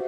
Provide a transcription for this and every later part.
You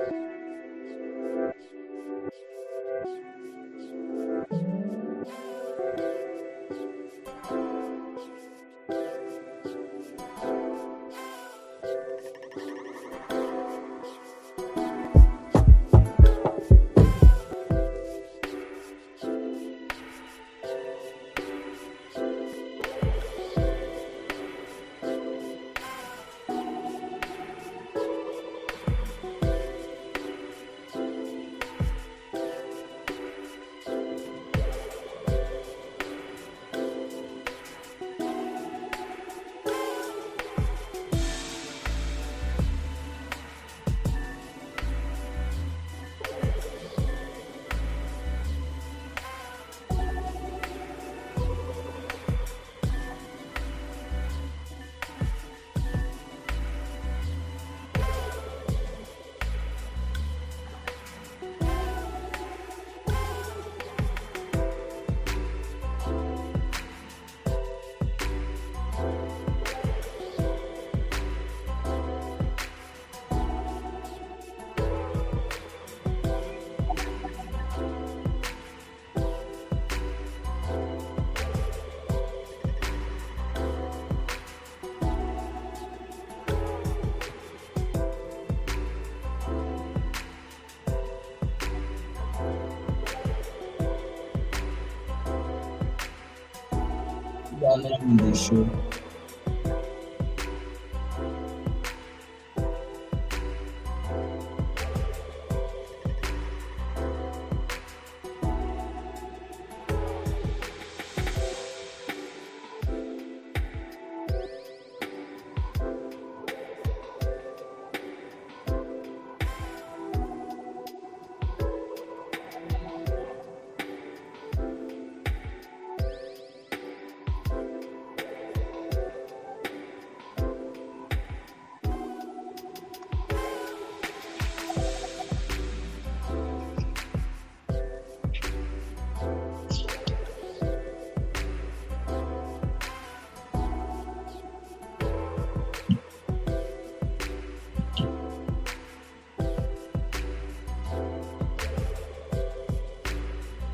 are not in the show.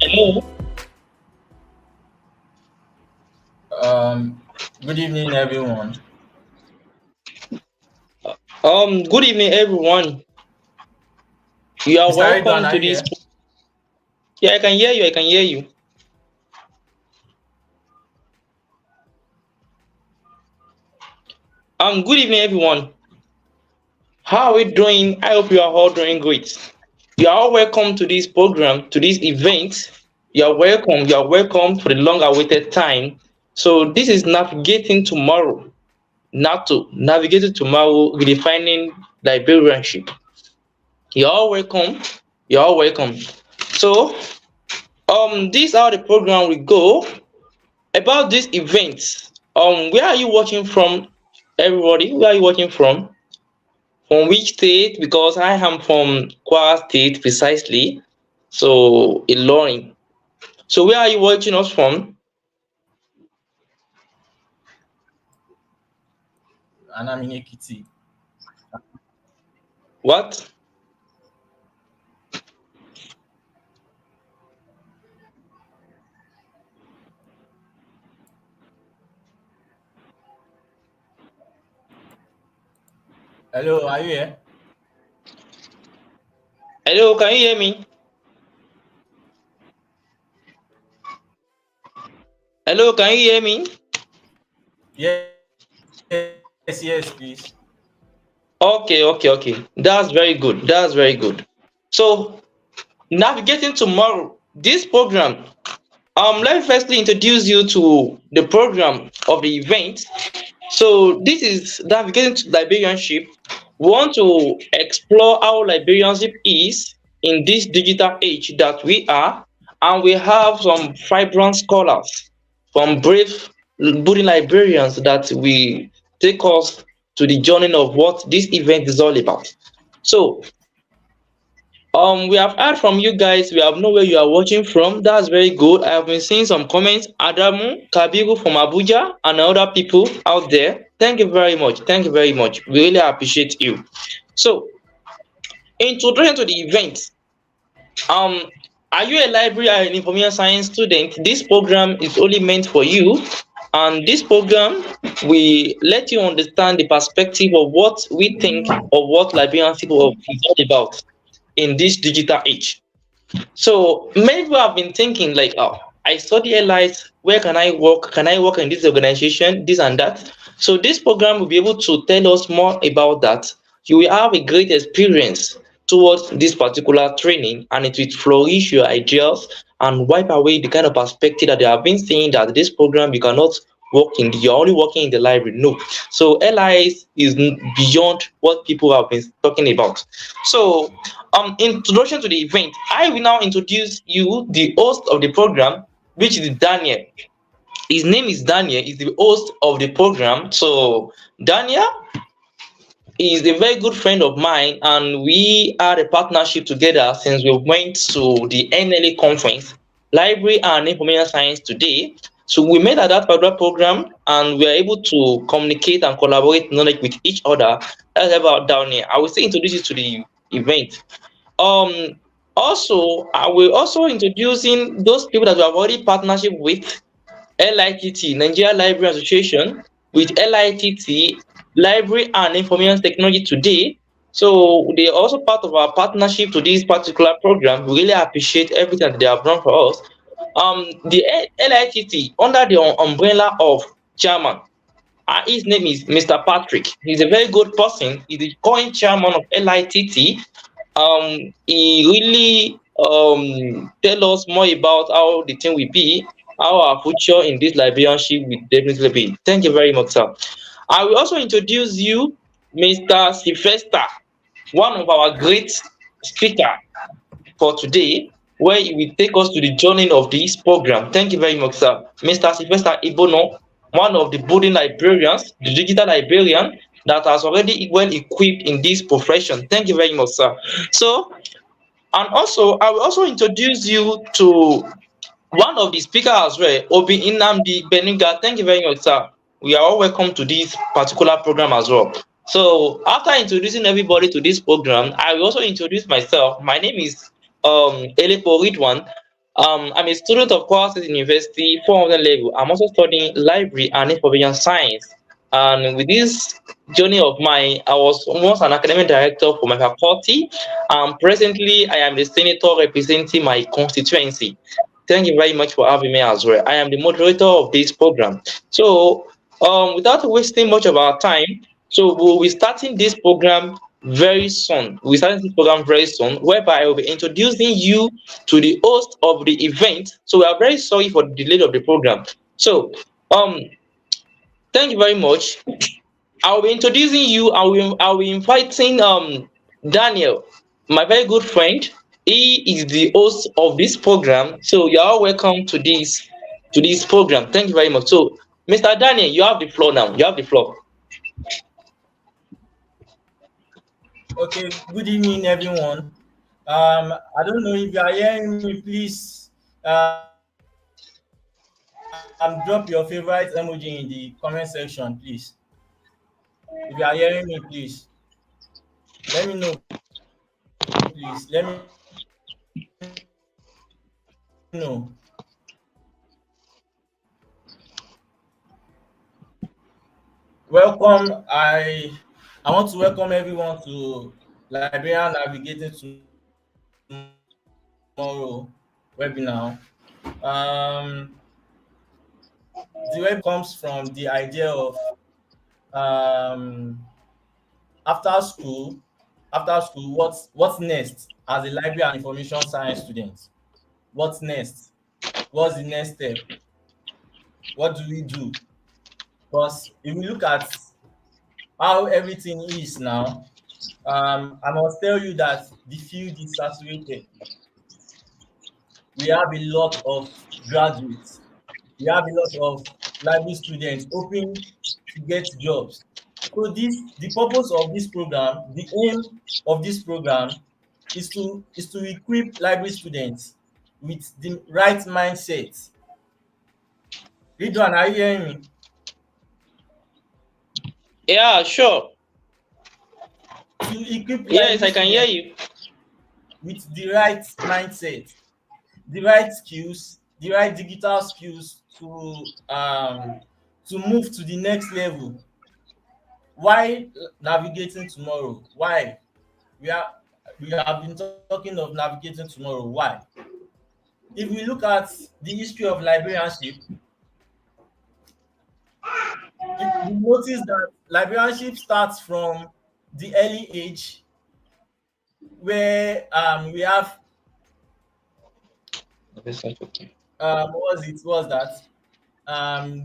Hello. Um, Good evening, everyone. Good evening, everyone. You are Mr. Ridwan, welcome are to you this. here? Yeah, I can hear you. I can hear you. Good evening, everyone. How are we doing? I hope you are all doing great. You are all welcome to this program, to this event. You are welcome. You are welcome for the long-awaited time. So this is navigating tomorrow. NATO, navigating tomorrow, redefining librarianship. You are all welcome. You are all welcome. So this is how the program will go. About this event, where are you watching from, everybody? Where are you watching from? From which state? Because I am from Kwara State precisely, so Ilorin. So where are you watching us from? And I'm in Ekiti. What? Hello, are you here? Hello, can you hear me? Hello, can you hear me? Yes, yes, please. Okay. That's very good. That's very good. So navigating tomorrow, this program. Let me firstly introduce you to the program of the event. So this is navigating to librarianship. We want to explore how librarianship is in this digital age that we are, and we have some vibrant scholars from brave budding librarians that we take us to the journey of what this event is all about. So we have heard from you guys. We have know where you are watching from. That's very good. I have been seeing some comments. Adamu, Kabiru from Abuja, and other people out there. Thank you very much. Thank you very much. We really appreciate you. So, Introduction to the event. um are you a library and information science student? This program is only meant for you, and this program will let you understand the perspective of what we think of what librarianship is all about in this digital age. So many people have been thinking like, oh, I study LIS, where can I work? Can I work in this organization? This and that. So this program will be able to tell us more about that. You will have a great experience towards this particular training, and it will flourish your ideas and wipe away the kind of perspective that they have been saying that this program you cannot work in, you're only working in the library. No. So LIS is beyond what people have been talking about. So introduction to the event. I will now introduce you the host of the program, which is Daniel. His name is Daniel. He's the host of the program. So Daniel is a very good friend of mine, and we had a partnership together since we went to the NLA conference, Library and Information Science Today. So we met at that particular program, and we are able to communicate and collaborate knowledge with each other. That's about Daniel. I will still introduce you to the event. Um, Also, I will also introducing those people that we have already partnership with: LITT, Nigeria Library Association, with LITT, Library and Information Technology Today. So they are also part of our partnership to this particular program. We really appreciate everything that they have done for us. The LITT, under the umbrella of chairman, his name is Mr. Patrick. He's a very good person. He's the current chairman of LITT. He really tell us more about how the thing will be, how our future in this librarianship will definitely be. Thank you very much, sir. I will also introduce you Mr. Sylvester, one of our great speaker for today, where he will take us to the journey of this program. Thank you very much, sir. Mr. Sylvester Ibono, one of the budding librarians, the digital librarian that has already well equipped in this profession. Thank you very much, sir. So, and also, I will also introduce you to one of the speakers as well, Obi Inamdi Beniga. Thank you very much, sir. We are all welcome to this particular program as well. So, after introducing everybody to this program, I will also introduce myself. My name is Elepo Ridwan. I'm a student of Kwara State University 400 level. I'm also studying library and information science. And with this journey of mine, I was once an academic director for my faculty. Presently, I am the senator representing my constituency. Thank you very much for having me as well. I am the moderator of this program. So, without wasting much of our time, so we'll be starting this program very soon. We'll be starting this program very soon, whereby I will be introducing you to the host of the event. So we are very sorry for the delay of the program. So, um, thank you very much. I'll be introducing you. I'll be inviting Daniel, my very good friend. He is the host of this program. So you're all welcome to this program. Thank you very much. So, Mr. Daniel, you have the floor now. You have the floor. Okay, good evening, everyone. I don't know if you are hearing me. Please, drop your favorite emoji in the comment section, please. If you are hearing me, please let me know. Please let me know. Welcome. I want to welcome everyone to Librarian Navigating Tomorrow webinar. The web comes from the idea of um, after school. What's next as a library and information science student? What's next? What's the next step? What do we do? Because if we look at how everything is now, I must tell you that the field is saturated. We have a lot of graduates. We have a lot of library students hoping to get jobs. So the purpose of this program, the aim of this program is to equip library students with the right mindset. Ridwan, are you hearing me? Yeah, sure. To equip Yes, library I can hear students you. with the right mindset, the right skills, the right digital skills to move to the next level. Why navigating tomorrow? Why? We are we have been talking of navigating tomorrow. Why? If we look at the history of librarianship, you notice that librarianship starts from the early age where we have what was that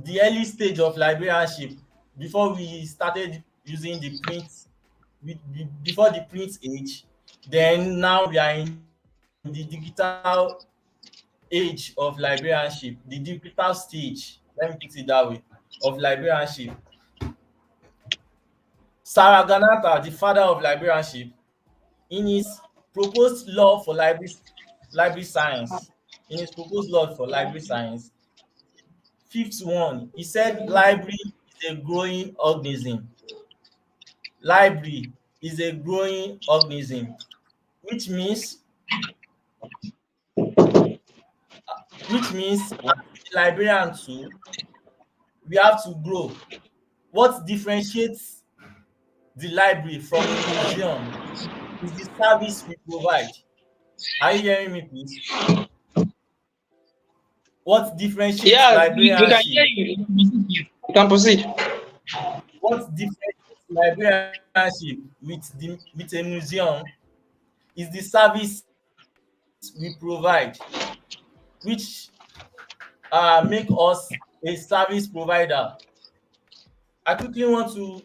the early stage of librarianship before we started using the print before the print age. Then now we are in the digital age of librarianship, the digital stage, let me put it that way, of librarianship. Sarah Ganata, the father of librarianship, in his proposed law for library science, in his proposed law for library science, fifth one, he said library is a growing organism. Library is a growing organism, which means as a librarian too, we have to grow. What differentiates the library from a museum is the service we provide. Are you hearing me, please? What differentiates Yeah, we can hear librarianship? you. You can proceed. What differentiates librarianship with a museum is the service we provide, which make us a service provider. I quickly want to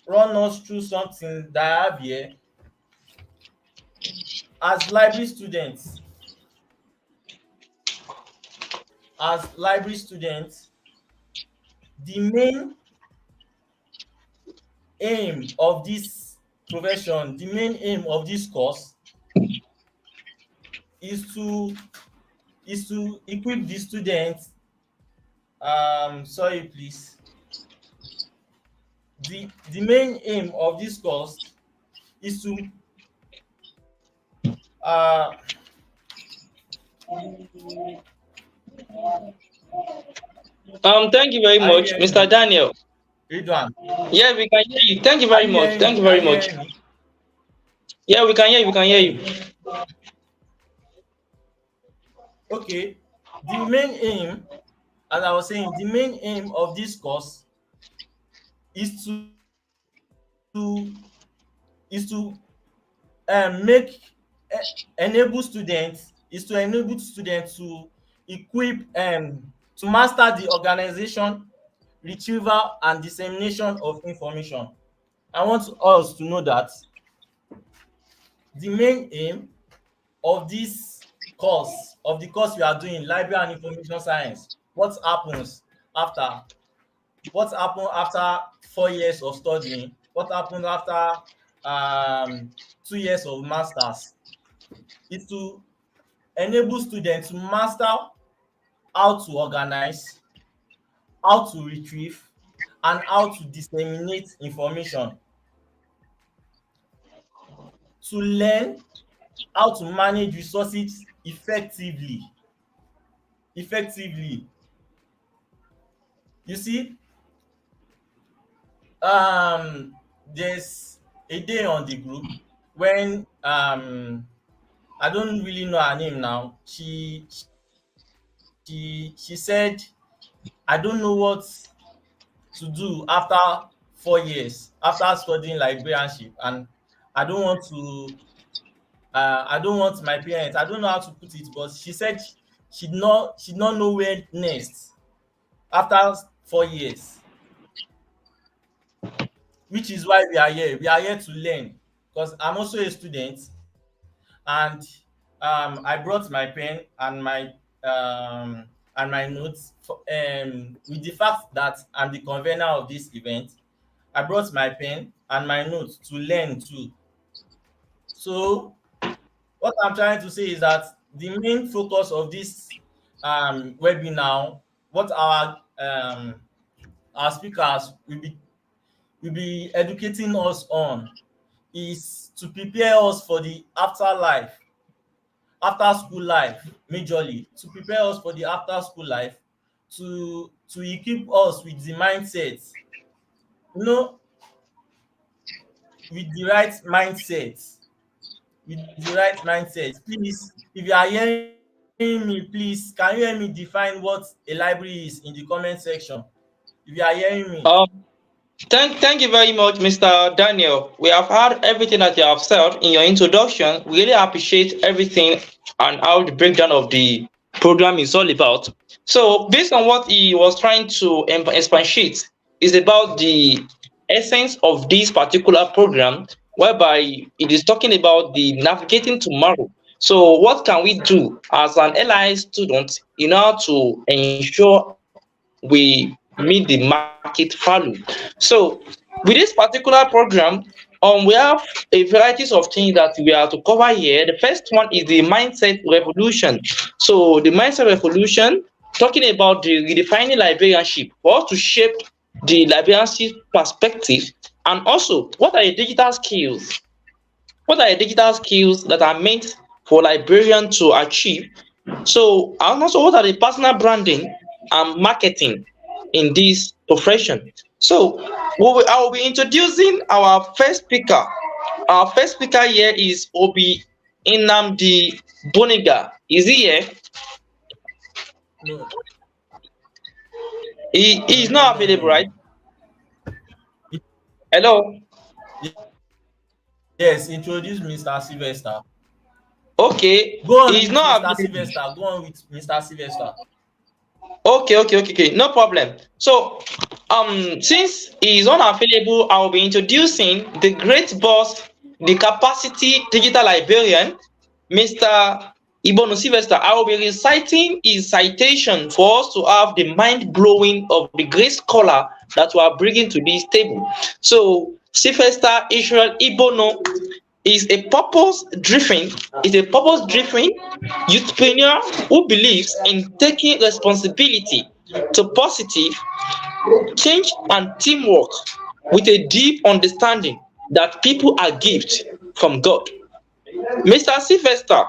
run us through something that I have here. As library students, the main aim of this profession, the main aim of this course is to equip the students. Sorry, please. The main aim of this course is to Thank you very are you much, hearing Mr. me? Daniel. Ridwan, Yeah, we can hear you. Thank you are very you much. hearing Thank me? you Are very you much. hearing me? Yeah, we can hear you. We can hear you. Okay, okay. The main aim, as I was saying, the main aim of this course is make enable students is to enable students to equip to master the organization, retrieval and dissemination of information. I want us to know that the main aim of this course, of the course we are doing, library and information science, after what happen after 4 years of studying, what happen after 2 years of masters, is to enable students to master how to organize, how to retrieve and how to disseminate information, to learn how to manage resources effectively. You see, there's a day on the group when I don't really know her name now. She said, I don't know what to do after 4 years after studying librarianship, and I don't want to I don't want my parents, I don't know how to put it, but she said she not know where next after 4 years, which is why we are here to learn, because I'm also a student. And I brought my pen and my notes with the fact that I'm the convener of this event. I brought my pen and my notes to learn too. So what I'm trying to say is that the main focus of this webinar, what our speakers will be educating us on, is to prepare us for the afterlife. after school life majorly, to prepare us for the after school life, to equip us with the mindset, you know, with the right mindset, with the right mindset. Please, if you are hearing me, please can you help me define what a library is in the comment section? If you are hearing me. Um, thank you very much, Mr. Daniel. We have heard everything that you have said in your introduction. We really appreciate everything and how the breakdown of the program is all about. So, based on what he was trying to expatiate, is about the essence of this particular program, whereby it is talking about the navigating tomorrow. So, what can we do as an LIS student in order to ensure we meet the market value? So with this particular program, we have a varieties of things that we are to cover here. The first one is the mindset revolution. So the mindset revolution, talking about the redefining librarianship, for us to shape the librarianship perspective, and also what are the digital skills, that are meant for librarian to achieve. So, and also what are the personal branding and marketing in this profession. So I will be introducing our first speaker. Our first speaker here is Obi Inamdi Boniga. Is he here? No, He is no, not no, available, no, right? no. Hello. Yes, introduce Mr. Sylvester. Okay, Go on he is with not Mr. available. Sylvester. Go on with Mr. Sylvester. Okay, no problem. So, since he is unavailable, I will be introducing the great boss, the capacity digital librarian, Mr. Ibonu Sylvester. I will be reciting his citation for us to have the mind blowing of the great scholar that we are bringing to this table. So, Sylvester Israel Ibono is a purpose driven entrepreneur who believes in taking responsibility to positive change and teamwork, with a deep understanding that people are gifts from God. Mr. Sylvester,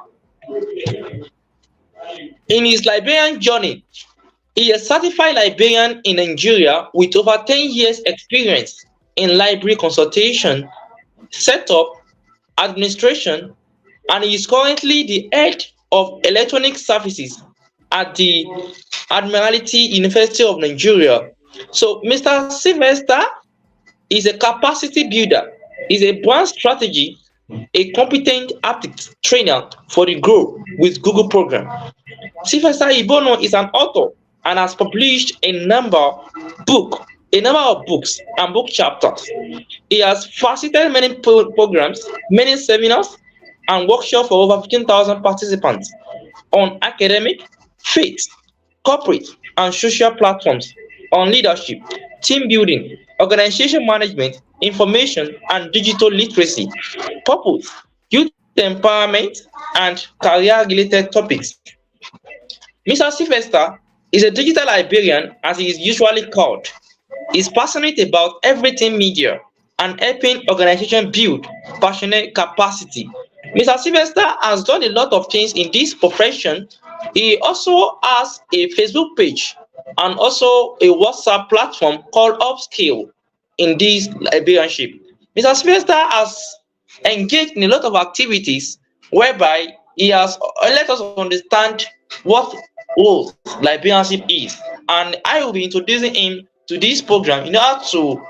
in his librarian journey, he is a certified librarian in Nigeria with over 10 years experience in library consultation, setup, administration, and he is currently the head of electronic services at the Admiralty University of Nigeria. So, Mr. Sylvester is a capacity builder, is a brand strategy, a competent aptitude trainer for the Grow with Google program. Sylvester Ibono is an author and has published a number of books and book chapters. He has facilitated many programs, many seminars, and workshops for over 15,000 participants on academic, faith, corporate, and social platforms on leadership, team building, organization management, information and digital literacy, purpose, youth empowerment, and career related topics. Mr. Sylvester is a digital librarian, as he is usually called. He is passionate about everything media and helping organizations build passionate capacity. Mr. Sylvester has done a lot of things in this profession. He also has a Facebook page and also a WhatsApp platform called Upscale in this librarianship. Mr. Sylvester has engaged in a lot of activities whereby he has let us understand what role librarianship is, and I will be introducing him to this program in order to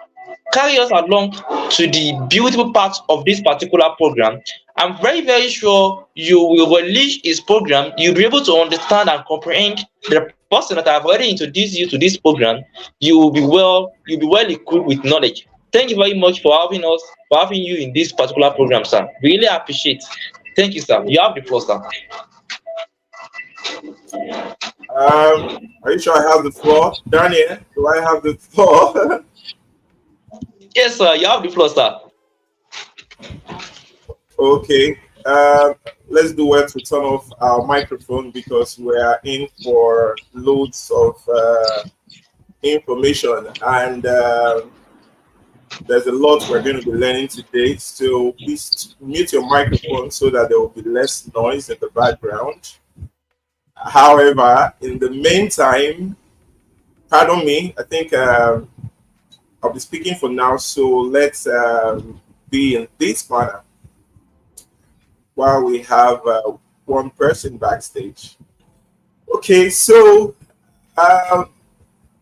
carry us along to the beautiful parts of this particular program. I'm very, very sure you will relish his program. You'll be able to understand and comprehend the person that I've already introduced you to this program. You'll be well equipped with knowledge. Thank you very much for having you in this particular program, sir. Really appreciate. Thank you, sir. You have the floor, sir. Are you sure I have the floor? Daniel, do I have the floor? Yes, sir. You have the floor, sir. Okay. Let's do well to turn off our microphone because we are in for loads of information. And There's a lot we're going to be learning today, so please mute your microphone so that there will be less noise in the background. However, in the meantime, pardon me, I think I'll be speaking for now, so let's be in this manner while we have one person backstage. Okay, so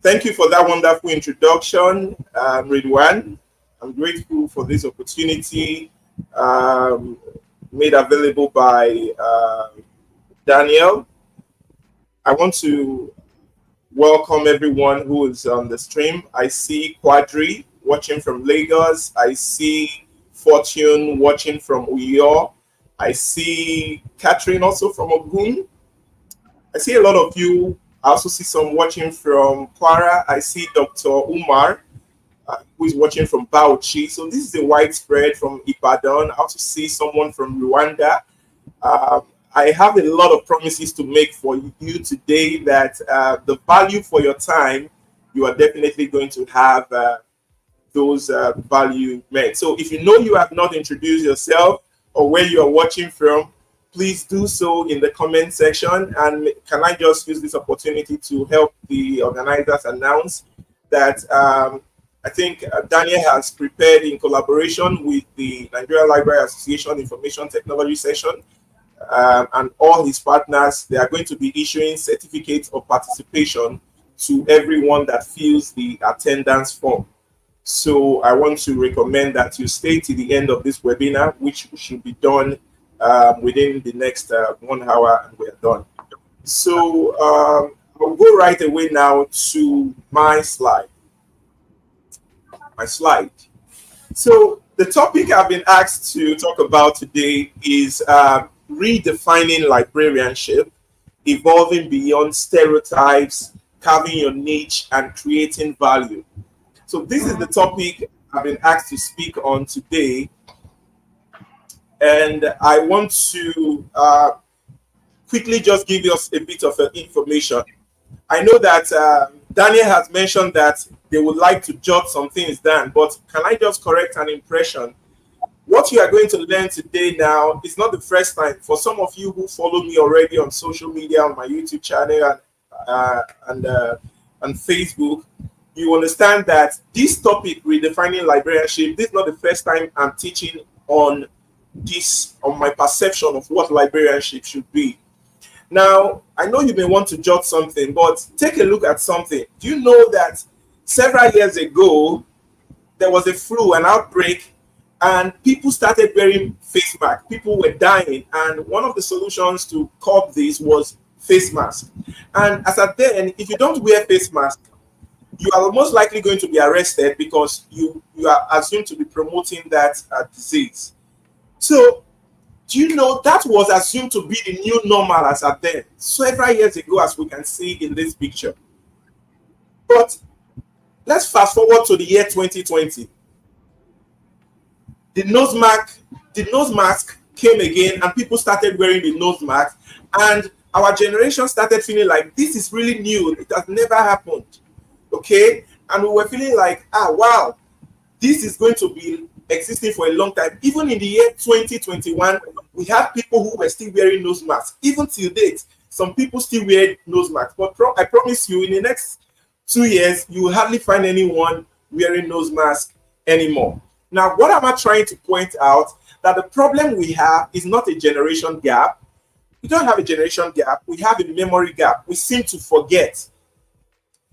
thank you for that wonderful introduction, Ridwan. I'm grateful for this opportunity made available by Daniel. I want to welcome everyone who is on the stream. I see Quadri watching from Lagos. I see Fortune watching from Uyo. I see Catherine also from Ogun. I see a lot of you. I also see some watching from Kwara. I see Dr. Umar, who is watching from Bauchi. So this is a widespread from Ibadan. I also see someone from Rwanda. I have a lot of promises to make for you today that the value for your time, you are definitely going to have those value met. So if you know you have not introduced yourself or where you are watching from, please do so in the comment section. And can I just use this opportunity to help the organizers announce that I think Daniel has prepared in collaboration with the Nigeria Library Association Information Technology session and all his partners. They are going to be issuing certificates of participation to everyone that fills the attendance form. So I want to recommend that you stay to the end of this webinar, which should be done within the next 1 hour, and we're done. So I'll go right away now to my slide. So the topic I've been asked to talk about today is redefining librarianship, evolving beyond stereotypes, carving your niche, and creating value. So this is the topic I've been asked to speak on today. And I want to quickly just give us a bit of information. I know that Daniel has mentioned that they would like to jot some things down, but can I just correct an impression? What you are going to learn today now is not the first time. For some of you who follow me already on social media, on my YouTube channel and Facebook, you understand that this topic, redefining librarianship, this is not the first time I'm teaching on this, on my perception of what librarianship should be. Now, I know you may want to jot something, but take a look at something. Do you know that several years ago, there was a flu, an outbreak, and people started wearing face masks. People were dying, and one of the solutions to curb this was face mask. And as at then, if you don't wear face mask, you are most likely going to be arrested because you are assumed to be promoting that disease. So, do you know that was assumed to be the new normal as at then, several years ago, as we can see in this picture. But let's fast forward to the year 2020. The nose mask came again, and people started wearing the nose mask, and our generation started feeling like this is really new. It has never happened. Okay, and we were feeling like, wow, this is going to be existing for a long time. Even in the year 2021, we have people who were still wearing nose masks. Even till date, some people still wear nose masks. But I promise you, in the next 2 years, you will hardly find anyone wearing nose mask anymore. Now, what am I trying to point out? That the problem we have is not a generation gap. We don't have a generation gap. We have a memory gap. We seem to forget.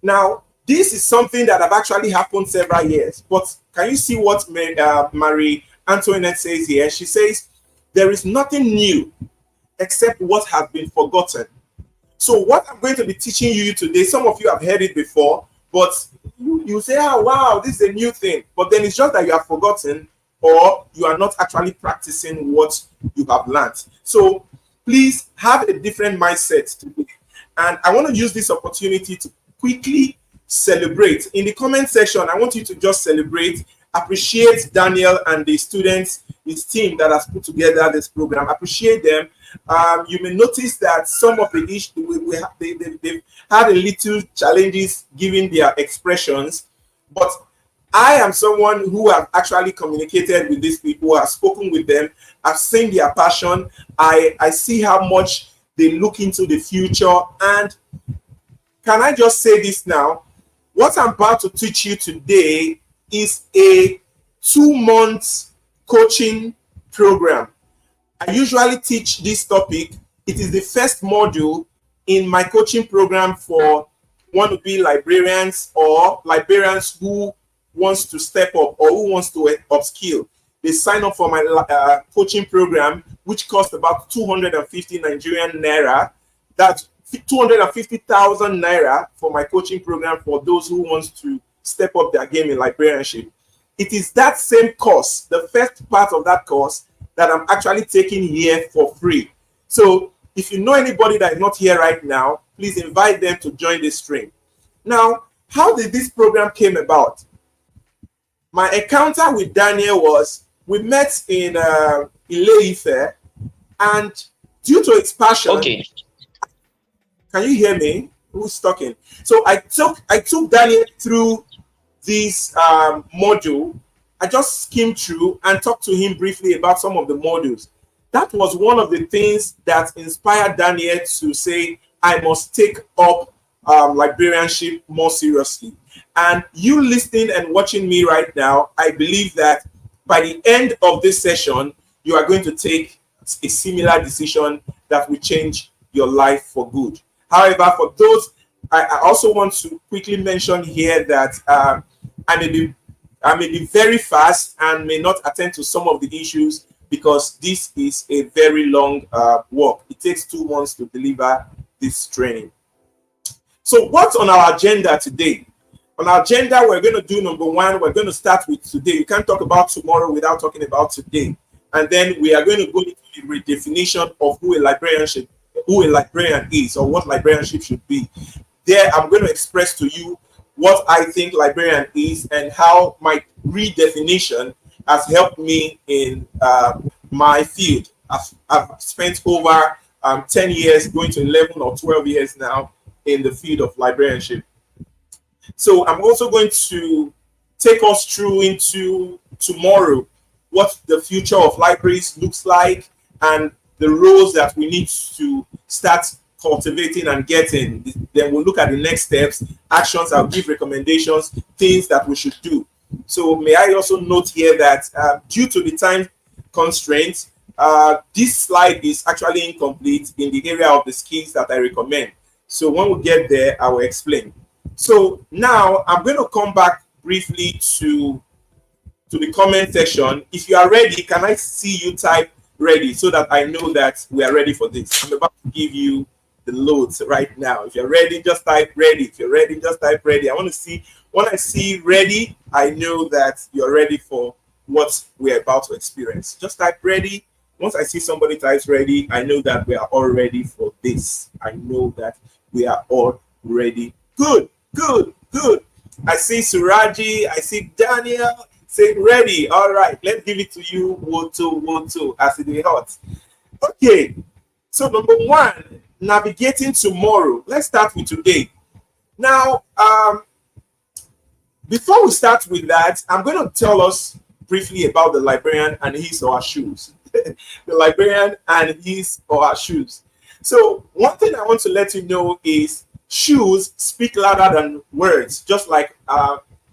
Now, this is something that have actually happened several years. But can you see what Marie Antoinette says here? She says, there is nothing new except what has been forgotten. So what I'm going to be teaching you today, some of you have heard it before, but you say, wow, this is a new thing. But then it's just that you have forgotten or you are not actually practicing what you have learned. So please have a different mindset today. And I want to use this opportunity to quickly celebrate. In the comment section, I want you to just celebrate, appreciate Daniel and the students, his team that has put together this program. Appreciate them. You may notice that some of the issues they've had a little challenges giving their expressions, but I am someone who have actually communicated with these people, I've spoken with them, I've seen their passion, I see how much they look into the future. And can I just say this now? What I'm about to teach you today is a 2-month coaching program. I usually teach this topic. It is the first module in my coaching program for wannabe librarians or librarians who wants to step up or who wants to upskill. They sign up for my coaching program, which costs about 250 Nigerian naira. That's 250,000 naira for my coaching program for those who wants to step up their game in librarianship. It is that same course, the first part of that course, that I'm actually taking here for free. So if you know anybody that is not here right now, please invite them to join this stream. Now, how did this program came about? My encounter with Daniel was, we met in LIS, and due to its passion, Okay. Can you hear me? Who's talking? So I took Daniel through this module. I just skimmed through and talked to him briefly about some of the modules. That was one of the things that inspired Daniel to say, I must take up librarianship more seriously. And you listening and watching me right now, I believe that by the end of this session, you are going to take a similar decision that will change your life for good. However, for those, I also want to quickly mention here that I may be very fast and may not attend to some of the issues because this is a very long work. It takes 2 months to deliver this training. So what's on our agenda today? On our agenda, we're going to do number 1. We're going to start with today. You can't talk about tomorrow without talking about today. And then we are going to go into the redefinition of who a librarian is, or what librarianship should be. There, I'm going to express to you what I think librarian is and how my redefinition has helped me in my field. I've spent over 10 years, going to 11 or 12 years now in the field of librarianship. So I'm also going to take us through into tomorrow, what the future of libraries looks like and the roles that we need to start cultivating and getting. Then we'll look at the next steps, actions, I'll give recommendations, things that we should do. So may I also note here that due to the time constraints, this slide is actually incomplete in the area of the skills that I recommend. So when we get there, I will explain. So now I'm going to come back briefly to the comment section. If you are ready, can I see you type ready so that I know that we are ready for this? I'm about to give you the loads right now. If you're ready, just type ready. If you're ready, just type ready. I want to see, when I see ready, I know that you're ready for what we're about to experience. Just type ready. Once I see somebody types ready, I know that we are all ready for this. I know that we are all ready. Good, good, good. I see Suraji, I see Daniel saying ready. All right, let's give it to you. 1-2, as it is hot. Okay, so number 1, navigating tomorrow. Let's start with today. Now, before we start with that, I'm going to tell us briefly about the librarian and his or her shoes. The librarian and his or her shoes. So one thing I want to let you know is shoes speak louder than words. Just like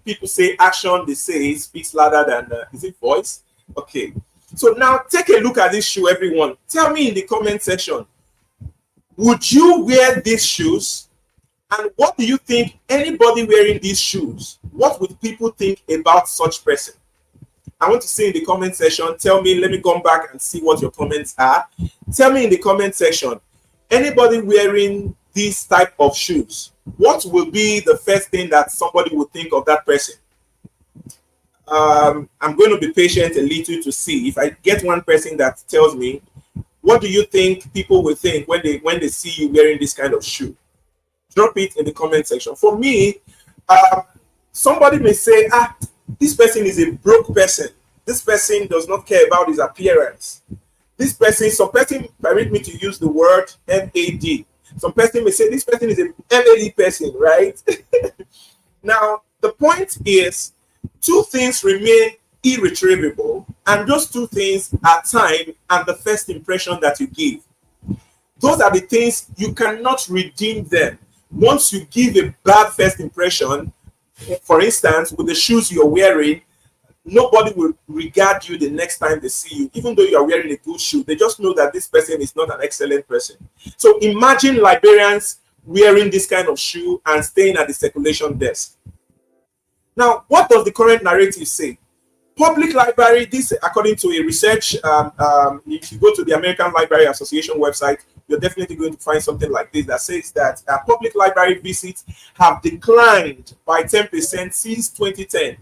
people say action, they say speaks louder than, is it voice? Okay. So now take a look at this shoe, everyone. Tell me in the comment section, would you wear these shoes? And what do you think anybody wearing these shoes? What would people think about such person? I want to see in the comment section. Tell me, let me come back and see what your comments are. Tell me in the comment section, anybody wearing these type of shoes, what will be the first thing that somebody would think of that person? I'm going to be patient a little to see. If I get one person that tells me, what do you think people will think when they see you wearing this kind of shoe? Drop it in the comment section. For me, somebody may say, this person is a broke person. This person does not care about his appearance. This person, some person permit me to use the word MAD. Some person may say this person is a MAD person, right? Now, the point is, two things remain irretrievable, and those two things are time and the first impression that you give. Those are the things you cannot redeem them. Once you give a bad first impression, for instance, with the shoes you're wearing, nobody will regard you the next time they see you, even though you're wearing a good shoe. They just know that this person is not an excellent person. So imagine librarians wearing this kind of shoe and staying at the circulation desk. Now, what does the current narrative say? Public library, this according to a research, if you go to the American Library Association website, you're definitely going to find something like this that says that public library visits have declined by 10% since 2010.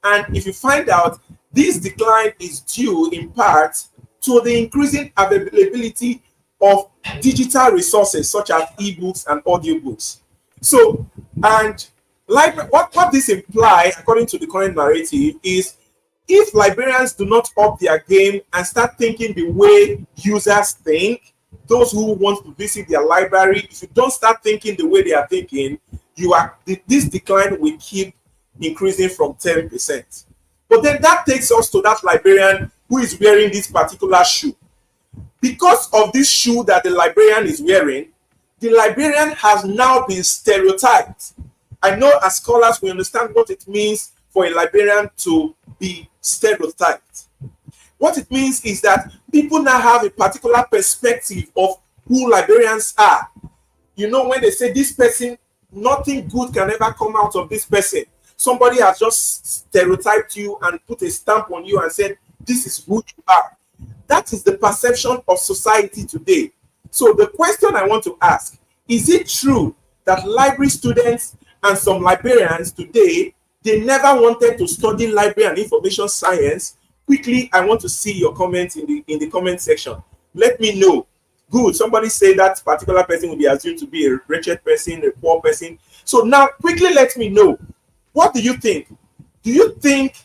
And if you find out, this decline is due in part to the increasing availability of digital resources such as ebooks and audiobooks. So, and what this implies, according to the current narrative, is if librarians do not up their game and start thinking the way users think, those who want to visit their library, if you don't start thinking the way they are thinking, this decline will keep increasing from 10%. But then that takes us to that librarian who is wearing this particular shoe. Because of this shoe that the librarian is wearing, the librarian has now been stereotyped. I know as scholars we understand what it means for a librarian to be stereotyped. What it means is that people now have a particular perspective of who librarians are. You know, when they say this person, nothing good can ever come out of this person. Somebody has just stereotyped you and put a stamp on you and said, this is who you are. That is the perception of society today. So the question I want to ask, is it true that library students and some librarians today, they never wanted to study library and information science? Quickly, I want to see your comments in the comment section. Let me know. Good, somebody say that particular person will be assumed to be a wretched person, a poor person. So now, quickly let me know. What do you think? Do you think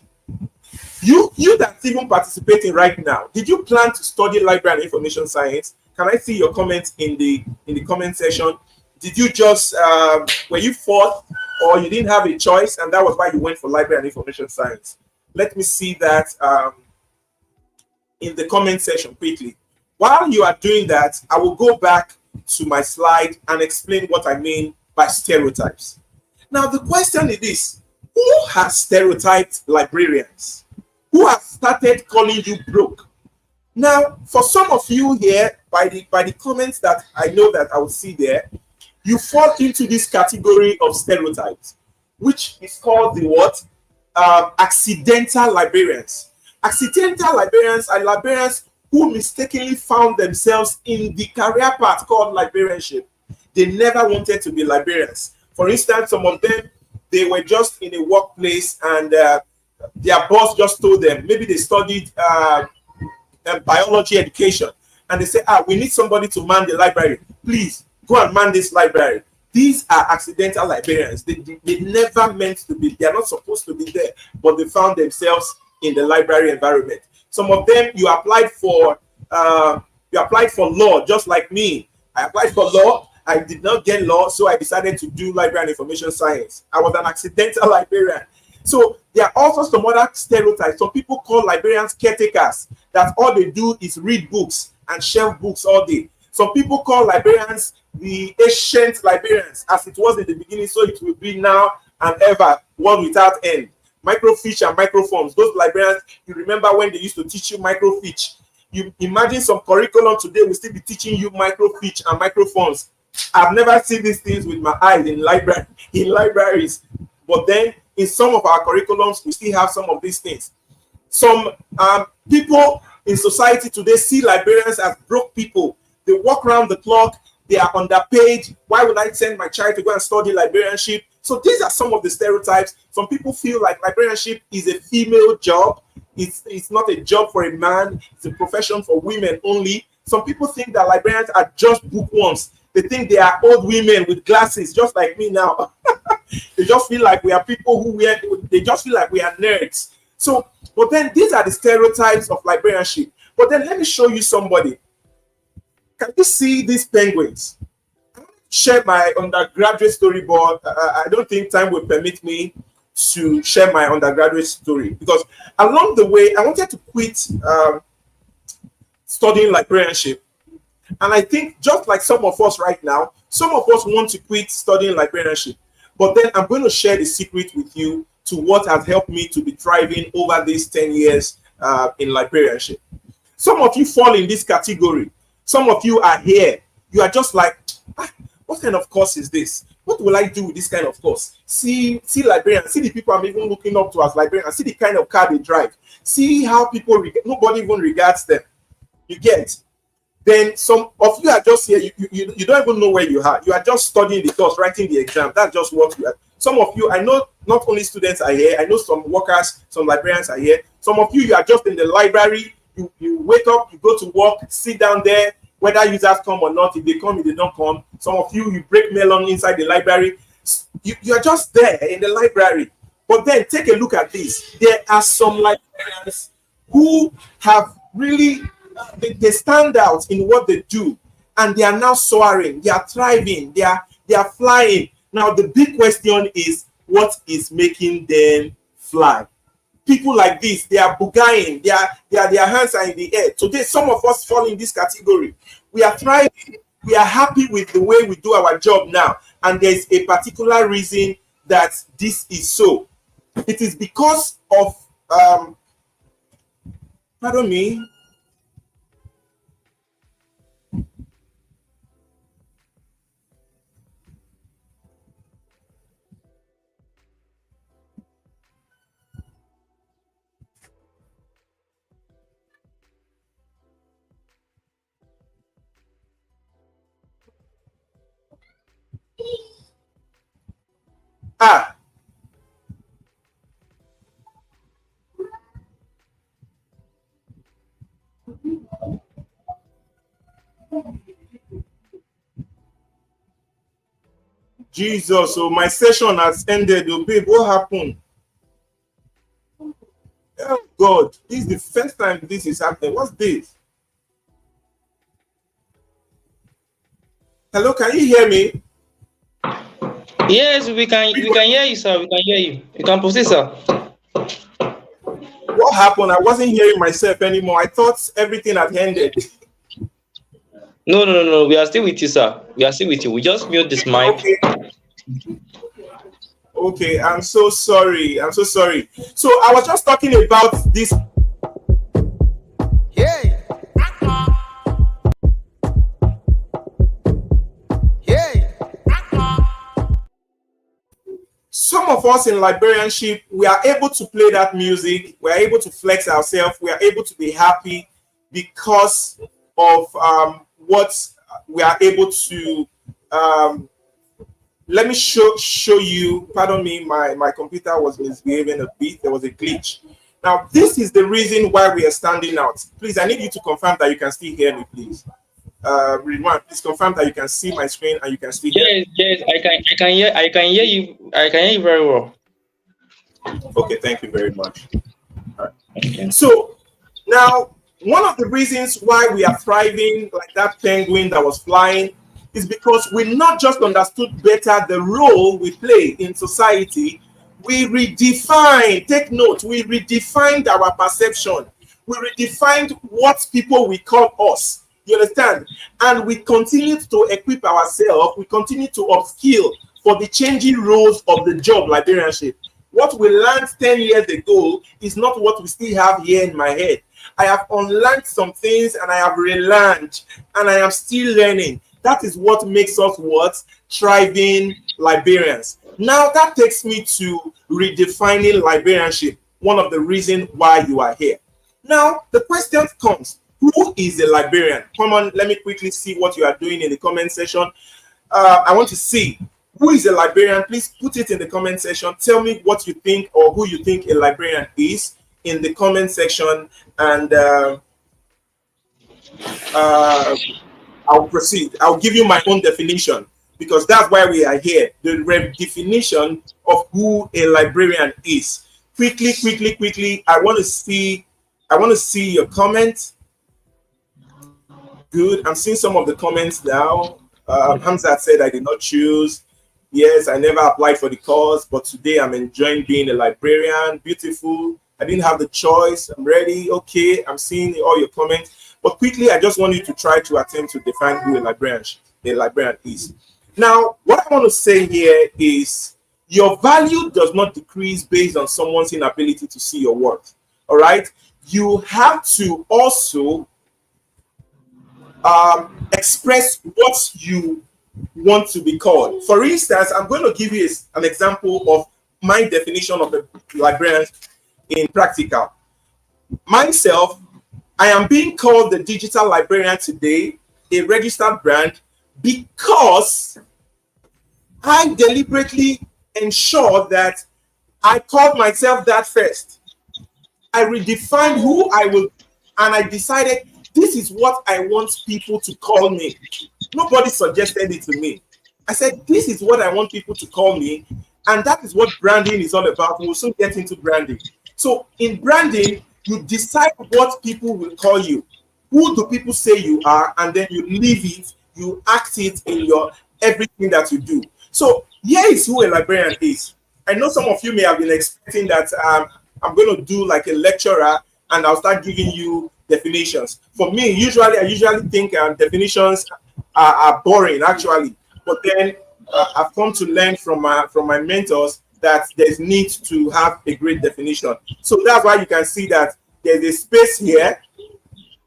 you that's even participating right now, did you plan to study library and information science? Can I see your comments in the comment section? Did you just were you forced, or you didn't have a choice and that was why you went for library and information science? Let me see that in the comment section quickly. While you are doing that, I will go back to my slide and explain what I mean by stereotypes. Now, the question is this: who has stereotyped librarians? Who has started calling you broke? Now, for some of you here, by the comments that I know that I will see there, you fall into this category of stereotypes, which is called the what? Accidental librarians. Accidental librarians are librarians who mistakenly found themselves in the career path called librarianship. They never wanted to be librarians. For instance, some of them, they were just in a workplace and their boss just told them, maybe they studied biology education, and they say, we need somebody to man the library. Please, go and man this library. These are accidental librarians. They never meant to be, they are not supposed to be there, but they found themselves in the library environment. Some of them, you applied for law, just like me. I applied for law. I did not get law, so I decided to do library and information science. I was an accidental librarian. So there are also some other stereotypes. Some people call librarians caretakers, that all they do is read books and shelf books all day. Some people call librarians the ancient librarians, as it was in the beginning, so it will be now and ever, world without end. Microfiche and microforms, those librarians, you remember when they used to teach you microfiche. You imagine some curriculum today will still be teaching you microfiche and microforms. I've never seen these things with my eyes in libraries, but then in some of our curriculums, we still have some of these things. Some people in society today see librarians as broke people. They work around the clock, they are underpaid. Why would I send my child to go and study librarianship? So these are some of the stereotypes. Some people feel like librarianship is a female job. It's not a job for a man. It's a profession for women only. Some people think that librarians are just bookworms. They think they are old women with glasses, just like me now. They just feel like we are people they just feel like we are nerds. So, but then these are the stereotypes of librarianship. But then let me show you somebody. Can you see these penguins? I want to share my undergraduate storyboard. I don't think time will permit me to share my undergraduate story, because along the way, I wanted to quit studying librarianship. And I think just like some of us right now, some of us want to quit studying librarianship. But then I'm going to share the secret with you to what has helped me to be thriving over these 10 years in librarianship. Some of you fall in this category. Some of you are here. You are just like, what kind of course is this? What will I do with this kind of course? See librarians, see the people I'm even looking up to as librarians, see the kind of car they drive, see how people, nobody even regards them. You get? Then some of you are just here, you don't even know where you are. You are just studying the course, writing the exam. That's just what you are. Some of you, I know not only students are here, I know some workers, some librarians are here. Some of you are just in the library. You wake up, you go to work, sit down there, whether users come or not. If they come, if they don't come. Some of you break melon inside the library. You are just there in the library. But then take a look at this. There are some librarians who have really, they stand out in what they do, and they are now soaring, they are thriving, they are flying. Now the big question is, what is making them fly? People like this, they are bugaing, their hands are in the air. Today, some of us fall in this category. We are thriving, we are happy with the way we do our job now, and there's a particular reason that this is so. It is because of pardon me. Jesus, so my session has ended. Oh, babe, what happened? Oh God, this is the first time this is happening. What's this? Hello, can you hear me? Yes, we can hear you, sir. We can hear you. You can proceed, sir. What happened? I wasn't hearing myself anymore. I thought everything had ended. No. We are still with you, sir. We are still with you. We just mute this mic. Okay, I'm so sorry. I'm so sorry. So I was just talking about this. Yeah. Some of us in librarianship, we are able to play that music. We are able to flex ourselves. We are able to be happy because of what we are able to. Let me show you. Pardon me, my computer was misbehaving a bit. There was a glitch. Now, this is the reason why we are standing out. Please, I need you to confirm that you can still hear me, please. Ridwan, please confirm that you can see my screen and you can still hear me. Yes, I can hear you. I can hear you very well. Okay, thank you very much. All right. Okay. So now, one of the reasons why we are thriving like that penguin that was flying is because we not just understood better the role we play in society, we redefined, take note, we redefined our perception. We redefined what people will call us. You understand? And we continued to equip ourselves, we continue to upskill for the changing roles of the job librarianship. What we learned 10 years ago is not what we still have here in my head. I have unlearned some things and I have relearned, and I am still learning. That is what makes us what? Thriving librarians. Now that takes me to redefining librarianship, one of the reasons why you are here. Now the question comes, who is a librarian? Come on, let me quickly see what you are doing in the comment section. I want to see who is a librarian. Please put it in the comment section. Tell me what you think or who you think a librarian is in the comment section, and I'll proceed. I'll give you my own definition because that's why we are here. The definition of who a librarian is. Quickly. I want to see your comments. Good. I'm seeing some of the comments now. Hamza said I did not choose. Yes, I never applied for the course, but today I'm enjoying being a librarian. Beautiful. I didn't have the choice. I'm ready. Okay, I'm seeing all your comments. But quickly, I just want you to try to attempt to define who a librarian is. Now, what I want to say here is your value does not decrease based on someone's inability to see your work. All right. You have to also express what you want to be called. For instance, I'm going to give you an example of my definition of a librarian in practical. Myself, I am being called the digital librarian today, a registered brand, because I deliberately ensure that I called myself that first. I redefined who I will, and I decided this is what I want people to call me. Nobody suggested it to me. I said, this is what I want people to call me. And that is what branding is all about. We'll soon get into branding. So in branding, you decide what people will call you. Who do people say you are? And then you live it, you act it in your everything that you do. So here is who a librarian is. I know some of you may have been expecting that I'm going to do like a lecturer and I'll start giving you definitions. For me, I usually think definitions are boring actually, but then I've come to learn from my mentors that there's need to have a great definition. So that's why you can see that there's a space here.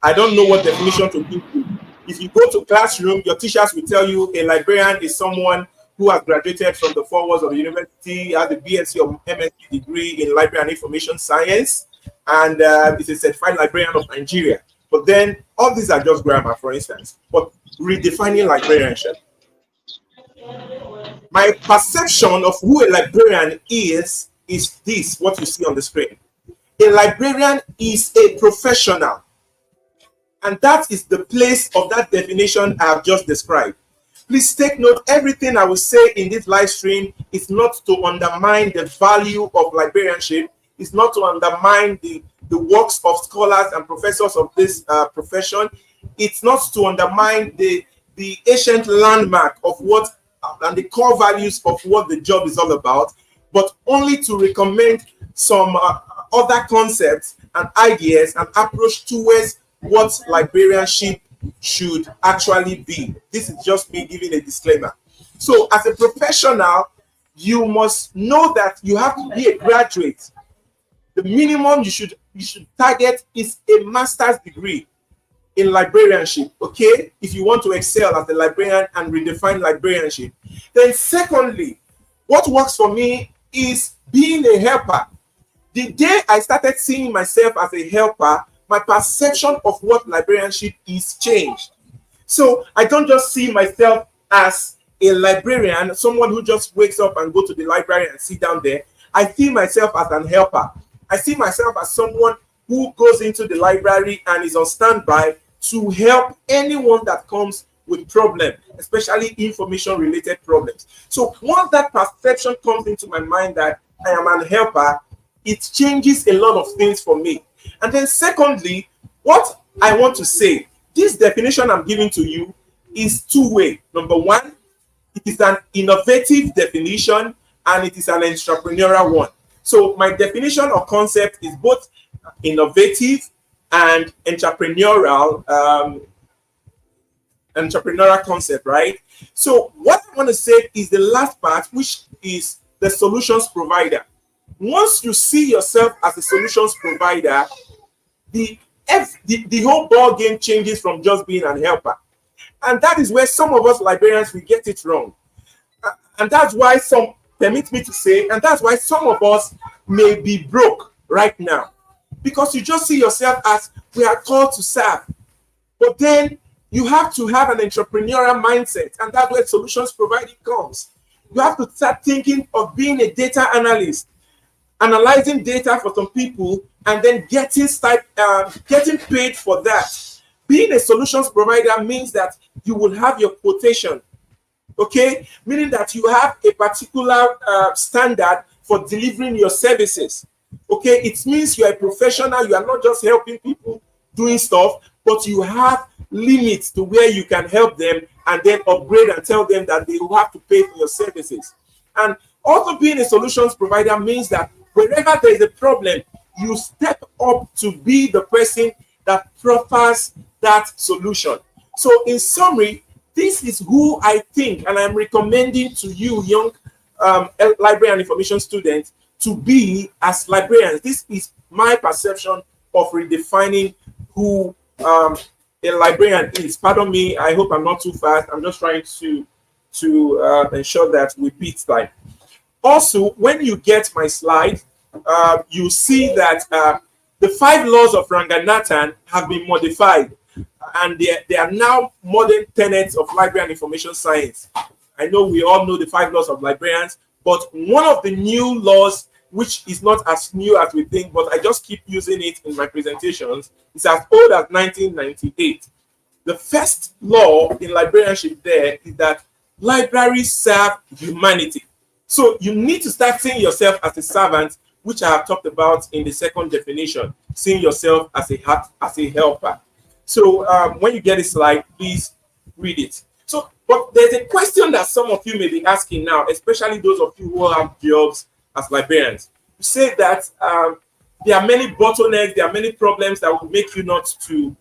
I don't know what definition to give you. If you go to classroom, your teachers will tell you a librarian is someone who has graduated from the 4 walls of the university, has a BSc or MSc degree in library and information science, and is a certified librarian of Nigeria. But then all these are just grammar, for instance. But redefining librarianship. My perception of who a librarian is this, what you see on the screen. A librarian is a professional. And that is the place of that definition I have just described. Please take note, everything I will say in this live stream is not to undermine the value of librarianship. It's not to undermine the works of scholars and professors of this profession. It's not to undermine the ancient landmark of what and the core values of what the job is all about, but only to recommend some other concepts and ideas and approach towards what librarianship should actually be. This is just me giving a disclaimer. So as a professional, you must know that you have to be a graduate. The minimum you should target is a master's degree in librarianship, okay? If you want to excel as a librarian and redefine librarianship. Then secondly, what works for me is being a helper. The day I started seeing myself as a helper, my perception of what librarianship is changed. So I don't just see myself as a librarian, someone who just wakes up and go to the library and sit down there. I see myself as an helper. I see myself as someone who goes into the library and is on standby to help anyone that comes with problem, especially information-related problems. So once that perception comes into my mind that I am an helper, it changes a lot of things for me. And then secondly, what I want to say, this definition I'm giving to you is two-way. Number one, it is an innovative definition and it is an entrepreneurial one. So my definition or concept is both innovative and entrepreneurial concept, right? So what I want to say is the last part, which is the solutions provider. Once you see yourself as a solutions provider, the whole ball game changes from just being an helper. And that is where some of us librarians, we get it wrong. And that's why permit me to say, and that's why some of us may be broke right now. Because you just see yourself as we are called to serve. But then you have to have an entrepreneurial mindset, and that's where solutions providing comes. You have to start thinking of being a data analyst, analyzing data for some people, and then getting paid for that. Being a solutions provider means that you will have your quotation, okay? Meaning that you have a particular standard for delivering your services, okay? It means you are a professional. You are not just helping people doing stuff, but you have limits to where you can help them and then upgrade and tell them that they will have to pay for your services. And also being a solutions provider means that wherever there is a problem, you step up to be the person that proffers that solution. So in summary, this is who I think, and I'm recommending to you, young library and information students, to be as librarians. This is my perception of redefining who a librarian is. Pardon me, I hope I'm not too fast. I'm just trying to ensure that we beat time. Also, when you get my slide, you see that the 5 laws of Ranganathan have been modified, and they are now modern tenets of library and information science. I know we all know the 5 laws of librarians, but one of the new laws, which is not as new as we think, but I just keep using it in my presentations, is as old as 1998. The first law in librarianship there is that libraries serve humanity. So you need to start seeing yourself as a servant, which I have talked about in the second definition, seeing yourself as a helper. So when you get a slide, please read it. So, but there's a question that some of you may be asking now, especially those of you who have jobs as librarians. You say that there are many bottlenecks, there are many problems that will make you not to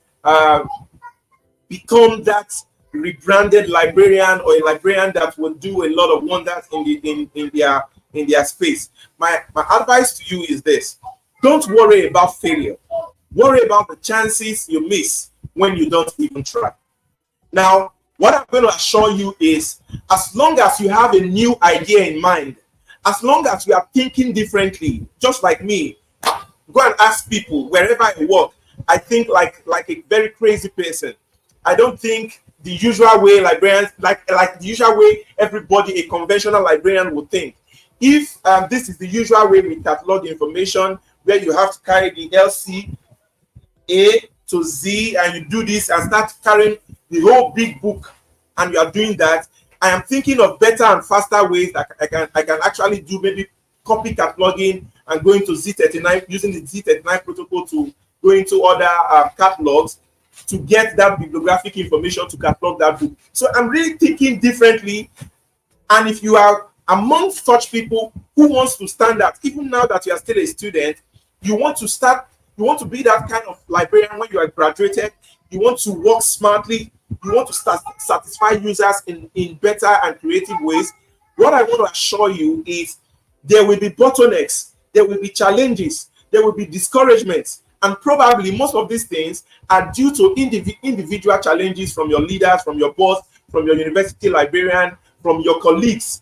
become that rebranded librarian, or a librarian that will do a lot of wonders in their space. My advice to you is this: don't worry about failure. Worry about the chances you miss when you don't even try. Now, what I'm going to assure you is, as long as you have a new idea in mind, as long as you are thinking differently, just like me, go and ask people wherever I work. I think like a very crazy person. I don't think the usual way librarians, like the usual way everybody, a conventional librarian would think. If this is the usual way we catalog information, where you have to carry the LC A to Z, and you do this and start carrying the whole big book, and you are doing that, I am thinking of better and faster ways that I can actually do, maybe copy cataloging and going to Z39, using the Z39 protocol to go into other catalogs to get that bibliographic information to catalog that book. So I'm really thinking differently. And if you are among such people who wants to stand out, even now that you are still a student, you want to be that kind of librarian when you are graduated, you want to work smartly, you want to satisfy users in better and creative ways. What I want to assure you is there will be bottlenecks, there will be challenges, there will be discouragements, and probably most of these things are due to individual challenges from your leaders, from your boss, from your university librarian, from your colleagues.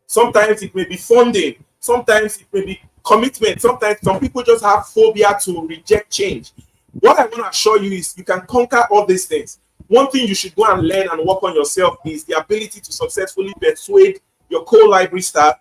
Sometimes it may be funding, sometimes it may be commitment, sometimes some people just have phobia to reject change. What I want to assure you is you can conquer all these things. One thing you should go and learn and work on yourself is the ability to successfully persuade your co-library staff,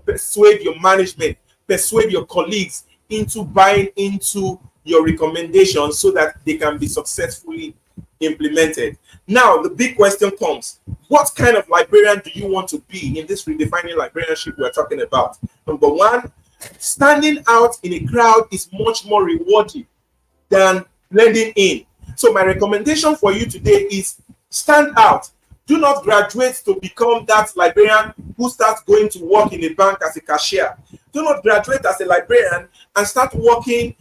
persuade your management, persuade your colleagues into buying into your recommendations so that they can be successfully implemented. Now, the big question comes: what kind of librarian do you want to be in this redefining librarianship we're talking about? Number one, standing out in a crowd is much more rewarding than blending in. So my recommendation for you today is stand out. Do not graduate to become that librarian who starts going to work in a bank as a cashier. Do not graduate as a librarian and start working,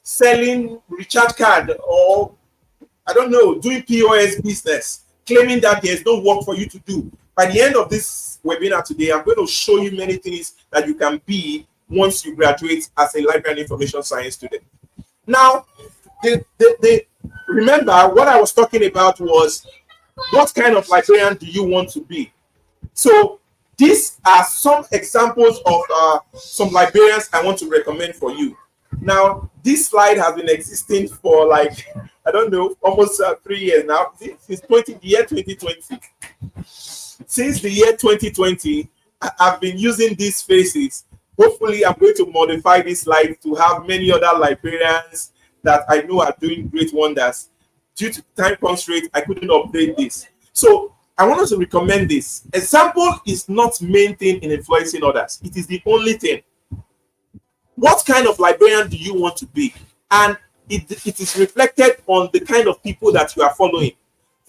selling recharge card, or I don't know, doing POS business, claiming that there's no work for you to do. By the end of this webinar today, I'm going to show you many things that you can be once you graduate as a library and information science student. Now, remember what I was talking about was what kind of librarian do you want to be? So these are some examples of some librarians I want to recommend for you. Now, this slide has been existing for like, I don't know, almost 3 years now. Since the year 2020. Since the year 2020, I've been using these faces. Hopefully, I'm going to modify this slide to have many other librarians that I know are doing great wonders. Due to time constraint, I couldn't update this. So I want to recommend this. Example is not main thing in influencing others. It is the only thing. What kind of librarian do you want to be? And it is reflected on the kind of people that you are following.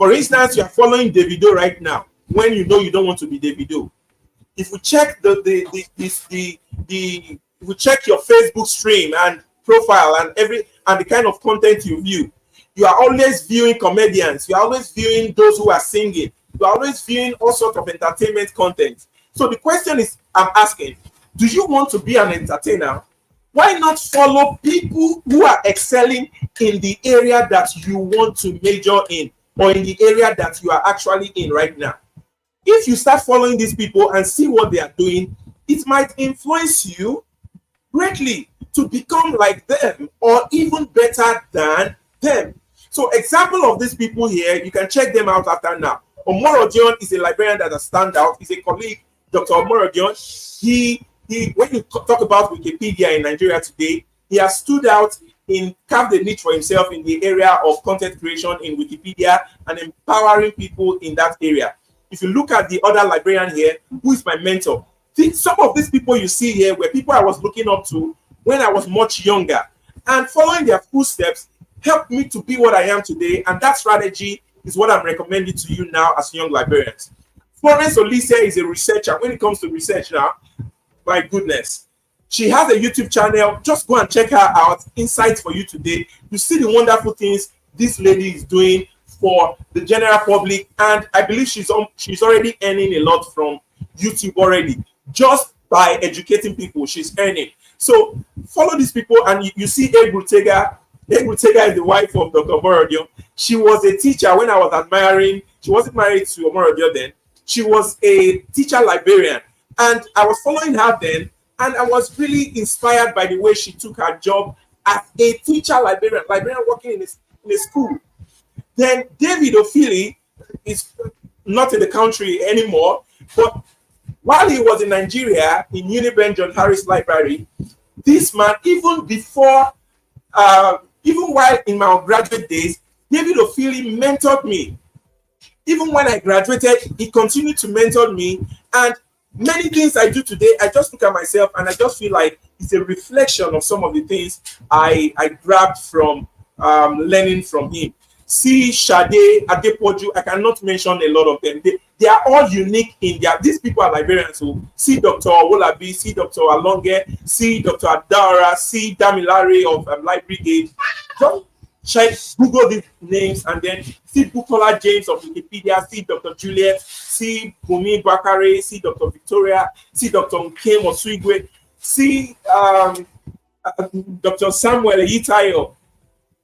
For instance, you are following Davido right now when you know you don't want to be Davido. If we check if we check your Facebook stream and profile and the kind of content you view, you are always viewing comedians, you are always viewing those who are singing, you are always viewing all sorts of entertainment content. So the question is, I'm asking, do you want to be an entertainer? Why not follow people who are excelling in the area that you want to major in, or in the area that you are actually in right now? If you start following these people and see what they are doing, it might influence you greatly to become like them or even better than them. So example of these people here, you can check them out after now. Omorodion is a librarian that has stand out. He's a colleague, Dr. Omorodion. He when you talk about Wikipedia in Nigeria today, he has stood out in carved a niche for himself in the area of content creation in Wikipedia and empowering people in that area. If you look at the other librarian here, who is my mentor, some of these people you see here were people I was looking up to when I was much younger, and following their footsteps helped me to be what I am today. And that strategy is what I'm recommending to you now as young librarians. Florence Olise is a researcher. When it comes to research now, my goodness, she has a YouTube channel. Just go and check her out. Insights for you today. You see the wonderful things this lady is doing for the general public, and I believe she's already earning a lot from YouTube already. Just by educating people, she's earning. So follow these people, and you see Egru Tega. Egru Tega is the wife of Dr. Omorodio. She was a teacher when I was admiring. She wasn't married to Omorodio then. She was a teacher librarian, and I was following her then, and I was really inspired by the way she took her job as a teacher librarian working in a school. Then David Ofili is not in the country anymore, but while he was in Nigeria in Uniben John Harris Library, this man, even while in my graduate days, David Ofili mentored me. Even when I graduated, he continued to mentor me, and many things I do today, I just look at myself and I just feel like it's a reflection of some of the things I grabbed from learning from him. See Shade, Adepoju, I cannot mention a lot of them. They are all unique in their, these people are librarians. So see Dr. Wolabi, see Dr. Alonge, see Dr. Adara, see Damilare of Library Aid. Just check, Google these names, and then see Bukola James of Wikipedia, see Dr. Juliet, see Bumi Bakare, see Dr. Victoria, see Dr. Nkem Osuigwe, see Dr. Samuel Itayo.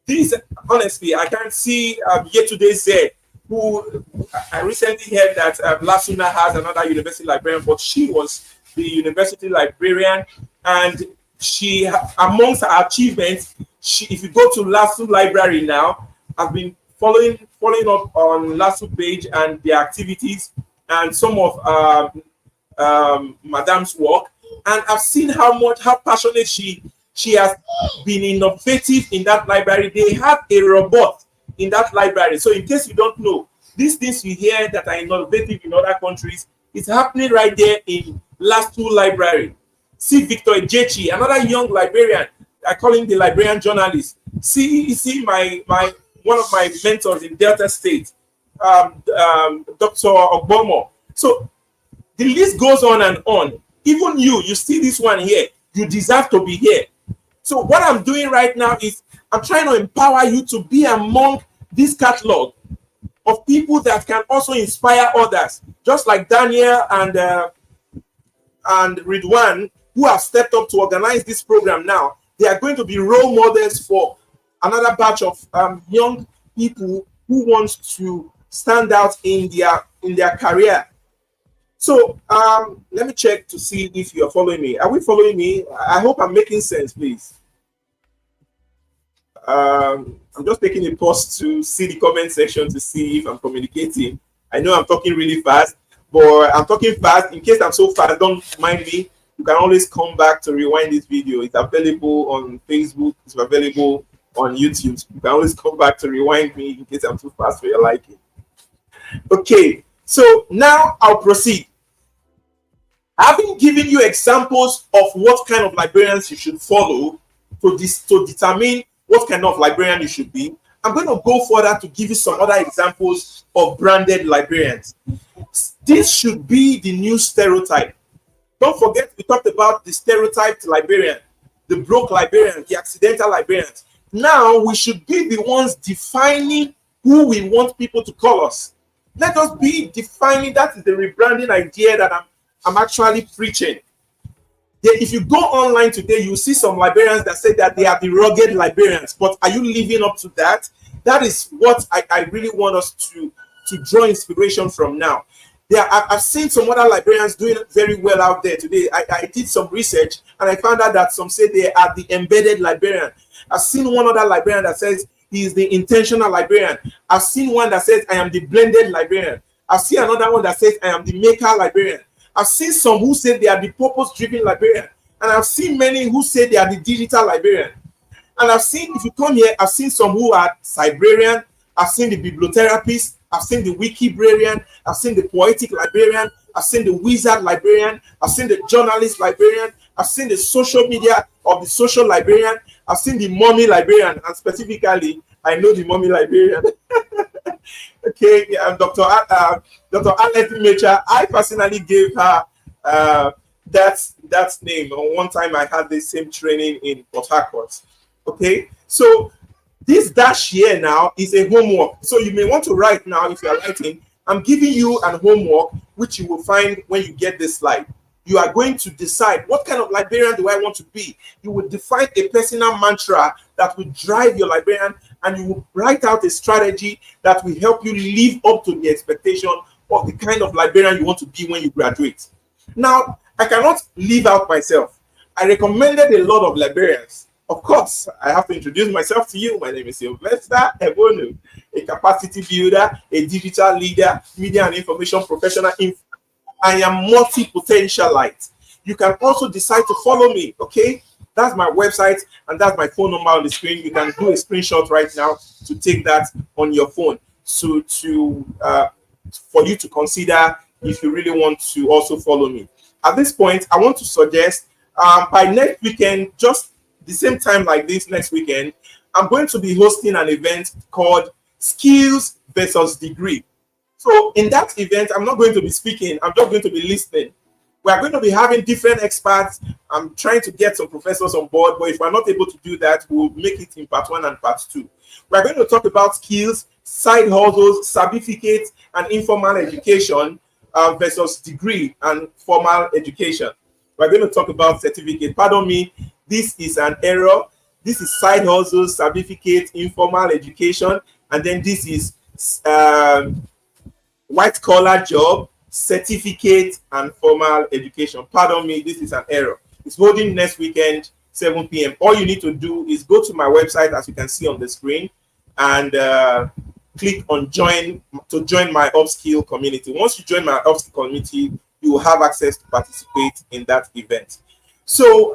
These, honestly, I can't see Yetude Z, who I recently heard that Lasuna has another university librarian, but she was the university librarian, and she, amongst her achievements, if you go to Lasso Library now, I've been following up on Lasso page and their activities and some of Madam's work, and I've seen how passionate she has been innovative in that library. They have a robot in that library. So in case you don't know, these things you hear that are innovative in other countries, it's happening right there in Lasso Library. See Victor Ejechi, another young librarian. I call him the librarian journalist. See my one of my mentors in Delta State, Dr. Ogbomo. So the list goes on and on. Even you see this one here, you deserve to be here. So what I'm doing right now is I'm trying to empower you to be among this catalog of people that can also inspire others, just like Daniel and Ridwan, who have stepped up to organize this program now. They are going to be role models for another batch of young people who want to stand out in their career. So let me check to see if you are following me. Are we following me? I hope I'm making sense, please. I'm just taking a pause to see the comment section to see if I'm communicating. I know I'm talking really fast, but I'm talking fast. In case I'm so fast, don't mind me. You can always come back to rewind this video. It's available on Facebook. It's available on YouTube. You can always come back to rewind me in case I'm too fast for your liking. Okay, so now I'll proceed. Having given you examples of what kind of librarians you should follow to determine what kind of librarian you should be, I'm going to go further to give you some other examples of branded librarians. This should be the new stereotype. Don't forget, we talked about the stereotyped librarian, the broke librarian, the accidental librarians. Now we should be the ones defining who we want people to call us. Let us be defining. That is the rebranding idea that I'm actually preaching. If you go online today, you see some librarians that say that they are the rugged librarians, but are you living up to that? That is what I really want us to draw inspiration from now. I've seen some other librarians doing very well out there today. I did some research and I found out that some say they are the embedded librarian. I've seen one other librarian that says he is the intentional librarian. I've seen one that says I am the blended librarian. I've seen another one that says I am the maker librarian. I've seen some who say they are the purpose-driven librarian. And I've seen many who say they are the digital librarian. And I've seen, if you come here, I've seen some who are librarian. I've seen the bibliotherapist. I've seen the wikibrarian. I've seen the poetic librarian. I've seen the wizard librarian. I've seen the journalist librarian. I've seen the social media of the social librarian. I've seen the mommy librarian. And specifically, I know the mommy librarian. Okay, Dr. Annette Mecha, I personally gave her that name. One time I had the same training in Port Harcourt. Okay, so this dash here now is a homework. So you may want to write now if you are writing. I'm giving you an homework which you will find when you get this slide. You are going to decide what kind of librarian do I want to be. You will define a personal mantra that will drive your librarian, and you will write out a strategy that will help you live up to the expectation of the kind of librarian you want to be when you graduate. Now, I cannot leave out myself. I recommended a lot of librarians. Of course, I have to introduce myself to you. My name is Sylvester Ebonu, a capacity builder, a digital leader, media and information professional. I am multi-potentialite. You can also decide to follow me, okay? That's my website, and that's my phone number on the screen. You can do a screenshot right now to take that on your phone. So for you to consider if you really want to also follow me. At this point, I want to suggest by next weekend, just the same time like this next weekend, I'm going to be hosting an event called Skills versus Degree. So in that event, I'm not going to be speaking. I'm just going to be listening. We are going to be having different experts. I'm trying to get some professors on board, but if we're not able to do that, we'll make it in part 1 and part 2. We're going to talk about skills, side hustles, certificates, and informal education versus degree and formal education. We're going to talk about certificate. Pardon me, this is an error. This is side hustles, certificate, informal education, and then this is white collar job, certificate, and formal education. Pardon me, this is an error. It's holding next weekend, 7 p.m. All you need to do is go to my website, as you can see on the screen, and click on join to join my upskill community. Once you join my upskill community, you will have access to participate in that event. So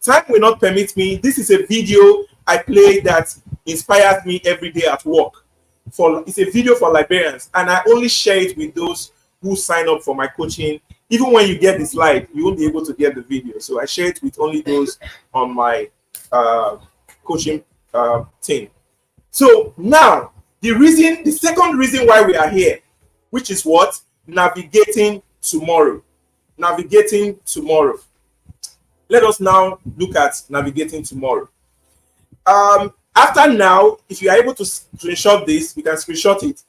time will not permit me. This is a video I play that inspires me every day at work. It's a video for librarians, and I only share it with those who sign up for my coaching. Even when you get the slide, you won't be able to get the video. So I share it with only those on my coaching team. So now, the second reason why we are here, which is what? Navigating tomorrow. Navigating tomorrow. Let us now look at navigating tomorrow. After now, if you are able to screenshot this, you can screenshot it.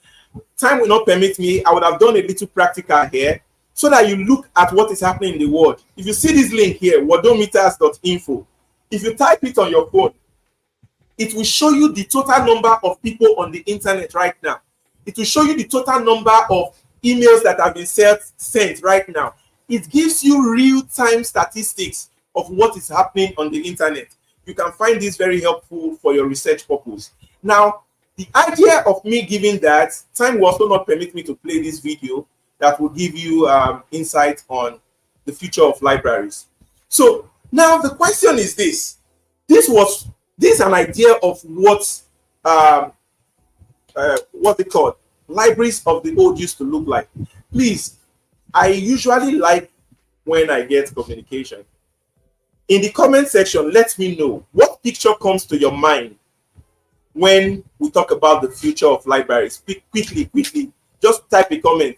Time will not permit me. I would have done a little practical here so that you look at what is happening in the world. If you see this link here, worldometers.info, if you type it on your phone, it will show you the total number of people on the internet right now. It will show you the total number of emails that have been sent right now. It gives you real-time statistics of what is happening on the internet. You can find this very helpful for your research purpose. Now, the idea of me giving that, time will also not permit me to play this video that will give you insight on the future of libraries. So now the question is this. This is an idea of what they call libraries of the old used to look like. Please, I usually like when I get communication. In the comment section, let me know what picture comes to your mind when we talk about the future of libraries? Quickly, just type a comment.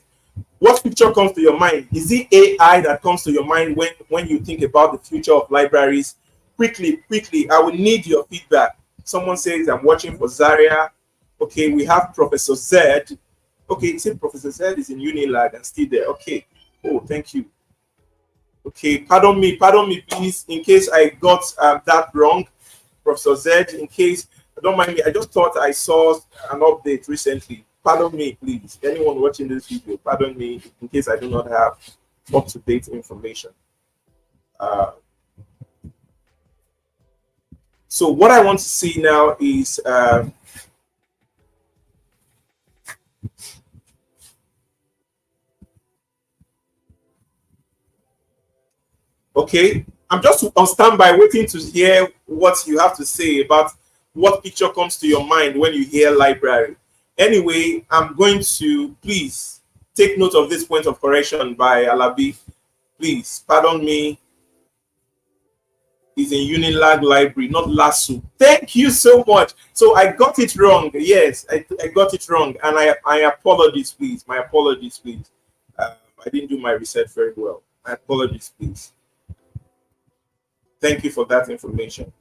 What picture comes to your mind? Is it AI that comes to your mind when you think about the future of libraries? Quickly, I will need your feedback. Someone says, I'm watching for Zaria. Okay, we have Professor Z. Okay, say Professor Z is in Unilag and still there. Okay. Oh, thank you. Okay, pardon me, please, in case I got that wrong, Professor Z. In case, don't mind me, I just thought I saw an update recently. Pardon me, please. Anyone watching this video, pardon me in case I do not have up-to-date information. So what I want to see now is okay, I'm just on standby waiting to hear what you have to say about what picture comes to your mind when you hear library. Anyway, I'm going to please take note of this point of correction by Alabi. Please, pardon me. Is in Unilag Library, not LASU. Thank you so much. So I got it wrong. Yes, I got it wrong. And I apologize, please. My apologies, please. I didn't do my research very well. My apologies, please. Thank you for that information.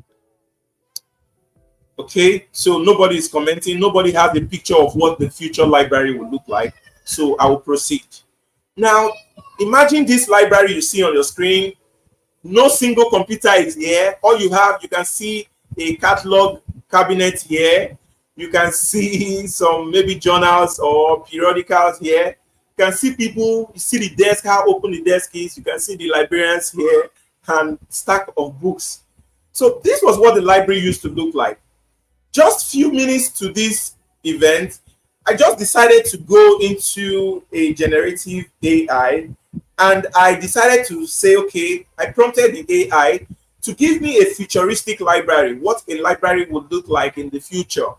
Okay, so nobody is commenting. Nobody has a picture of what the future library will look like. So I will proceed. Now, imagine this library you see on your screen. No single computer is here. All you have, you can see a catalog cabinet here. You can see some maybe journals or periodicals here. You can see people, you see the desk, how open the desk is. You can see the librarians here and stack of books. So this was what the library used to look like. Just few minutes to this event, I just decided to go into a generative AI. And I decided to say, okay, I prompted the AI to give me a futuristic library, what a library would look like in the future.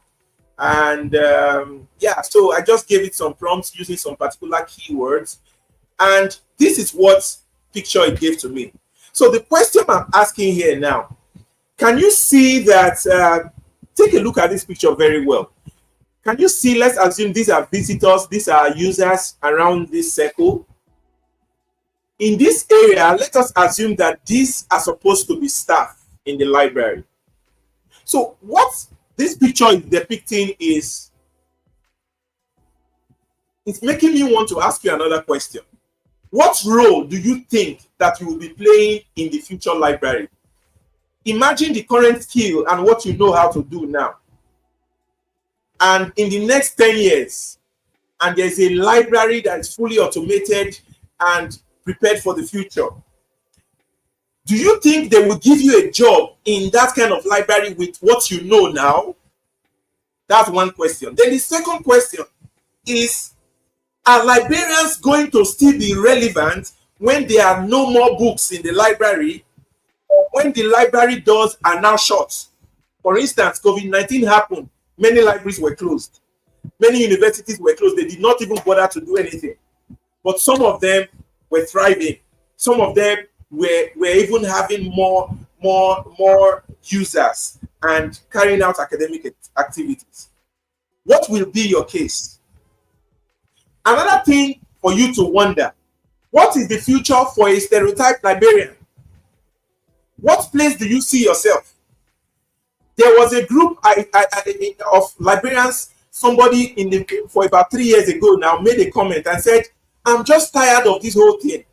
And yeah, so I just gave it some prompts using some particular keywords. And this is what picture it gave to me. So the question I'm asking here now, can you see that, take a look at this picture very well. Can you see, let's assume these are visitors, these are users around this circle. In this area, let us assume that these are supposed to be staff in the library. So what this picture is depicting is, it's making me want to ask you another question. What role do you think that you will be playing in the future library? Imagine the current skill and what you know how to do now. And in the next 10 years, and there's a library that is fully automated and prepared for the future. Do you think they will give you a job in that kind of library with what you know now? That's one question. Then the second question is, are librarians going to still be relevant when there are no more books in the library, or when the library doors are now shut? For instance, COVID-19 happened. Many libraries were closed. Many universities were closed. They did not even bother to do anything. But some of them were thriving. Some of them were even having more users and carrying out academic activities. What will be your case? Another thing for you to wonder, what is the future for a stereotyped librarian? What place do you see yourself? There was a group of librarians, somebody for about 3 years ago now made a comment and said, I'm just tired of this whole thing.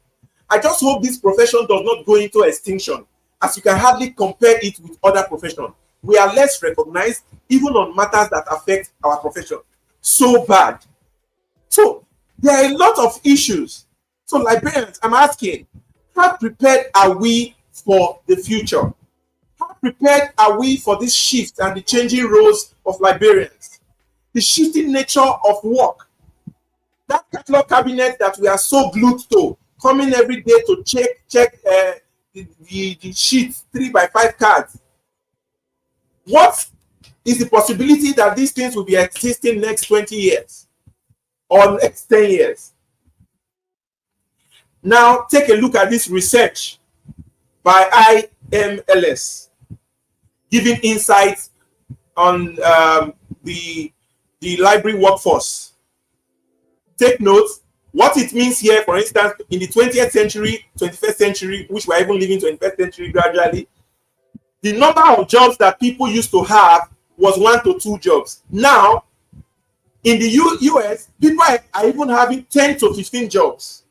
I just hope this profession does not go into extinction, as you can hardly compare it with other professions. We are less recognized even on matters that affect our profession. So bad. So there are a lot of issues. So librarians, I'm asking, how prepared are we for the future? How prepared are we for this shift and the changing roles of librarians? The shifting nature of work. That catalog cabinet that we are so glued to, coming every day to check the sheets, 3x5 cards. What is the possibility that these things will be existing next 20 years or next 10 years? Now take a look at this research by IMLS, giving insights on the library workforce. Take note what it means here. For instance, in the 20th century, 21st century, which we're even living 21st century gradually, the number of jobs that people used to have was 1 to 2 jobs. Now, in the US, people are even having 10 to 15 jobs.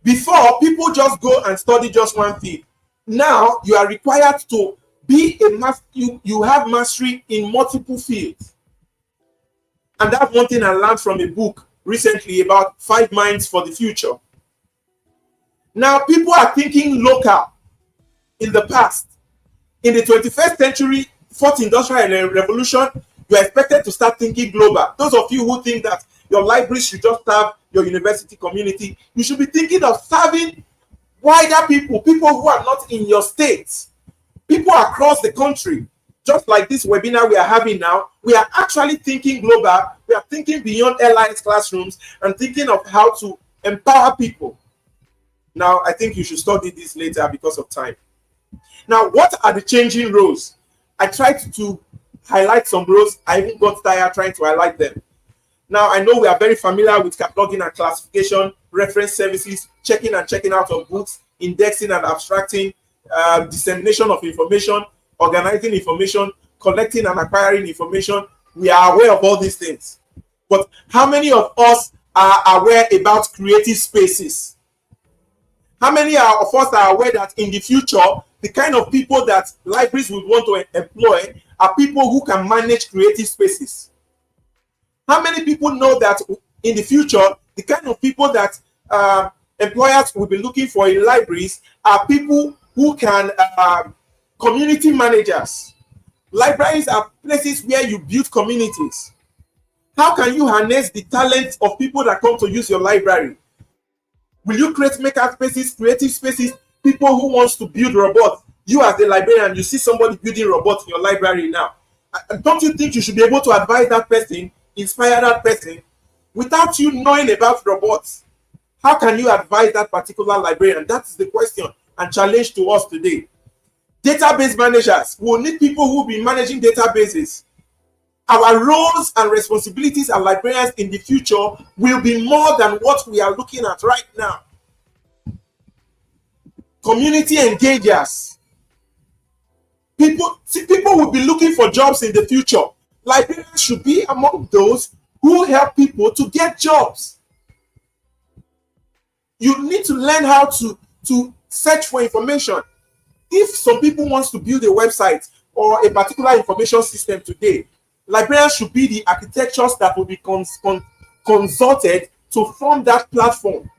Before, people just go and study just one field. Now, you are required to be you have mastery in multiple fields. And that's one thing I learned from a book recently about 5 minds for the future. Now, people are thinking local in the past. In the 21st century, fourth industrial revolution, you are expected to start thinking global. Those of you who think that your library should just serve your university community, you should be thinking of serving wider people who are not in your state, people across the country. Just like this webinar we are having now, we are actually thinking global. We are thinking beyond LIS classrooms and thinking of how to empower people. Now, I think you should study this later because of time. Now, what are the changing roles? I tried to highlight some roles. I even got tired trying to highlight them. Now, I know we are very familiar with cataloging and classification, reference services, checking and checking out of books, indexing and abstracting, dissemination of information, organizing information, collecting and acquiring information. We are aware of all these things. But how many of us are aware about creative spaces? How many of us are aware that in the future, the kind of people that libraries would want to employ are people who can manage creative spaces? How many people know that in the future, the kind of people that employers will be looking for in libraries are people who can, community managers? Libraries are places where you build communities. How can you harness the talent of people that come to use your library? Will you create maker spaces, creative spaces, people who wants to build robots? You as the librarian, you see somebody building robots in your library now. Don't you think you should be able to advise that person, inspire that person, without you knowing about robots? How can you advise that particular librarian? That is the question and challenge to us today. Database managers, we will need people who will be managing databases. Our roles and responsibilities as librarians in the future will be more than what we are looking at right now. Community engagers. People will be looking for jobs in the future. Librarians should be among those who help people to get jobs. You need to learn how to search for information. If some people want to build a website or a particular information system today, librarians should be the architectures that will be consulted to form that platform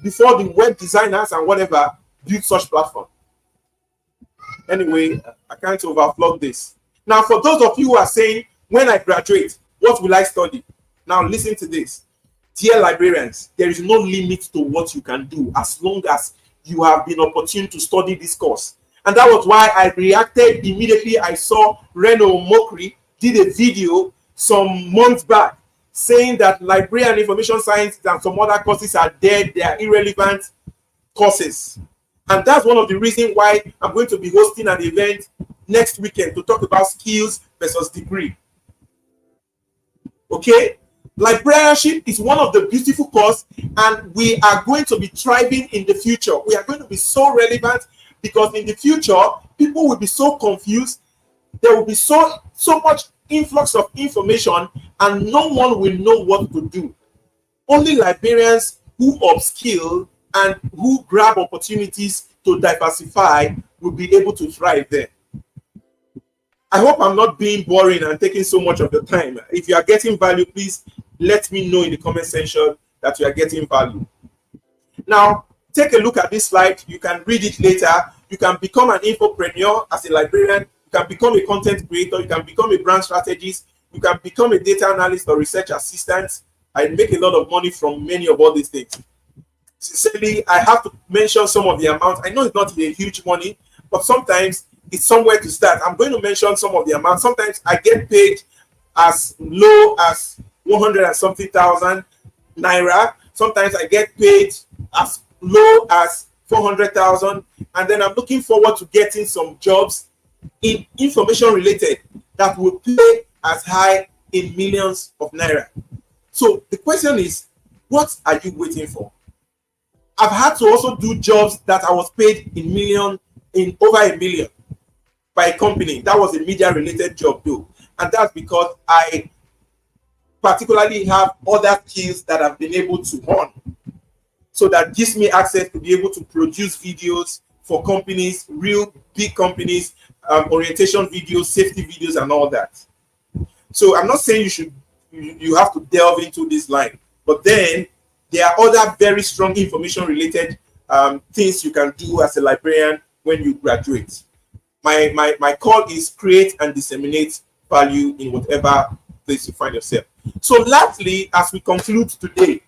before the web designers and whatever build such platform. Anyway, I can't overflow this. Now, for those of you who are saying, when I graduate, what will I study? Now, listen to this. Dear librarians, there is no limit to what you can do as long as you have been opportune to study this course. And that was why I reacted immediately. I saw Reno Mokri did a video some months back saying that library and information science and some other courses are dead, they are irrelevant courses. And that's one of the reasons why I'm going to be hosting an event next weekend to talk about skills versus degree. Okay? Librarianship is one of the beautiful courses, and we are going to be thriving in the future. We are going to be so relevant because in the future, people will be so confused. There will be so much influx of information, and no one will know what to do. Only librarians who upskill and who grab opportunities to diversify will be able to thrive there. I hope I'm not being boring and taking so much of the time. If you are getting value, please let me know in the comment section that you are getting value. Now, take a look at this slide. You can read it later. You can become an infopreneur as a librarian. You can become a content creator. You can become a brand strategist. You can become a data analyst or research assistant. I make a lot of money from many of all these things. Sincerely, I have to mention some of the amounts. I know it's not a huge money, but sometimes it's somewhere to start. I'm going to mention some of the amounts. Sometimes I get paid as low as 100 and something thousand naira. Sometimes I get paid as low as 400,000. And then I'm looking forward to getting some jobs in information related. that will pay as high in millions of naira. So the question is, what are you waiting for? I've had to also do jobs that I was paid in over a million by a company. That was a media related job though. And that's because I particularly have other skills that I've been able to hone. So that gives me access to be able to produce videos for companies, real big companies, orientation videos, safety videos, and all that. So I'm not saying you have to delve into this line, but then there are other very strong information related things you can do as a librarian when you graduate. My call is create and disseminate value in whatever place you find yourself. So lastly, as we conclude today,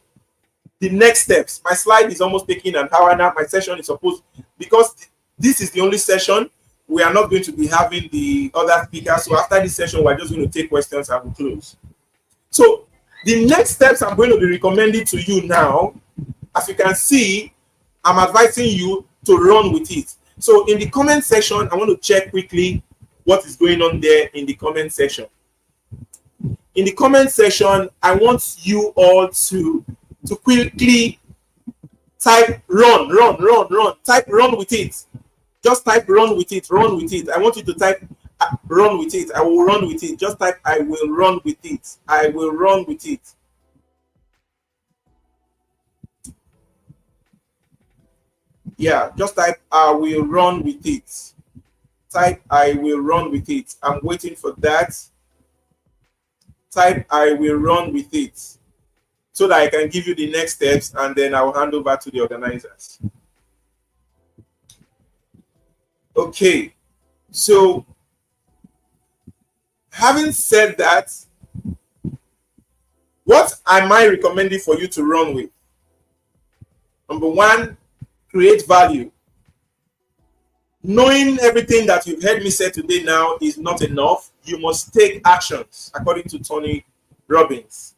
the next steps. My slide is almost taking an hour now. My session is supposed, because this is the only session, we are not going to be having the other speakers. So after this session, we're just going to take questions and we'll close. So the next steps I'm going to be recommending to you now, as you can see, I'm advising you to run with it. So in the comment section, I want to check quickly what is going on there in the comment section. In the comment section, I want you all to quickly type run. Type run with it. Just type run with it. I want you to type run with it. I will run with it. Just type I will run with it. I will run with it. Yeah, just type I will run with it. Type I will run with it. I'm waiting for that. Type I will run with it, so that I can give you the next steps, and then I will hand over to the organizers. Okay, so having said that, what am I recommending for you to run with? Number one, create value. Knowing everything that you've heard me say today now is not enough. You must take actions, according to Tony Robbins.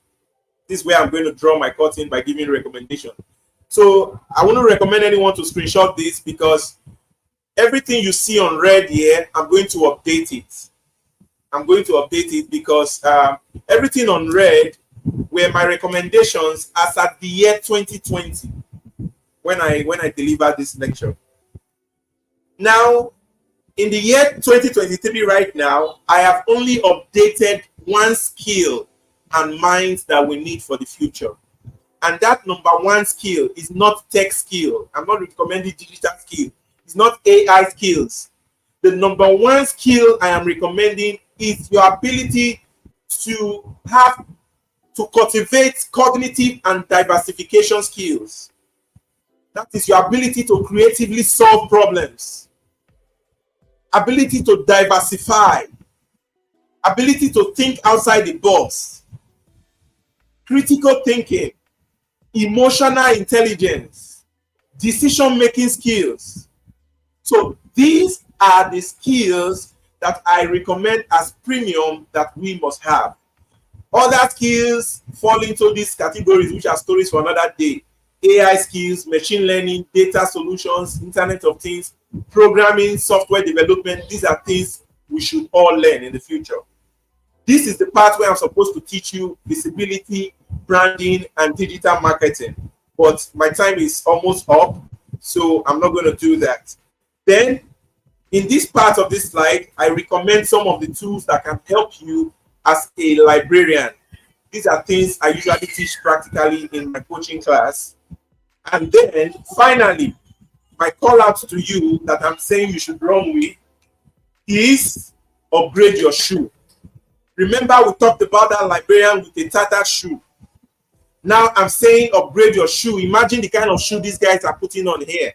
This is where I'm going to draw my curtain by giving recommendation. So I want to recommend anyone to screenshot this, because everything you see on red here, I'm going to update it. I'm going to update it because everything on red were my recommendations as at the year 2020 when I delivered this lecture. Now, in the year 2023 right now, I have only updated one skill and minds that we need for the future. And that number one skill is not tech skill. I'm not recommending digital skill. It's not AI skills. The number one skill I am recommending is your ability to cultivate cognitive and diversification skills. That is your ability to creatively solve problems, ability to diversify, ability to think outside the box, critical thinking, emotional intelligence, decision-making skills. So these are the skills that I recommend as premium that we must have. Other skills fall into these categories, which are stories for another day. AI skills, machine learning, data solutions, Internet of Things, programming, software development. These are things we should all learn in the future. This is the part where I'm supposed to teach you visibility, branding, and digital marketing. But my time is almost up, so I'm not going to do that. Then, in this part of this slide, I recommend some of the tools that can help you as a librarian. These are things I usually teach practically in my coaching class. And then, finally, my call out to you that I'm saying you should run with is upgrade your shoe. Remember, we talked about that librarian with a tattered shoe. Now I'm saying upgrade your shoe. Imagine the kind of shoe these guys are putting on here.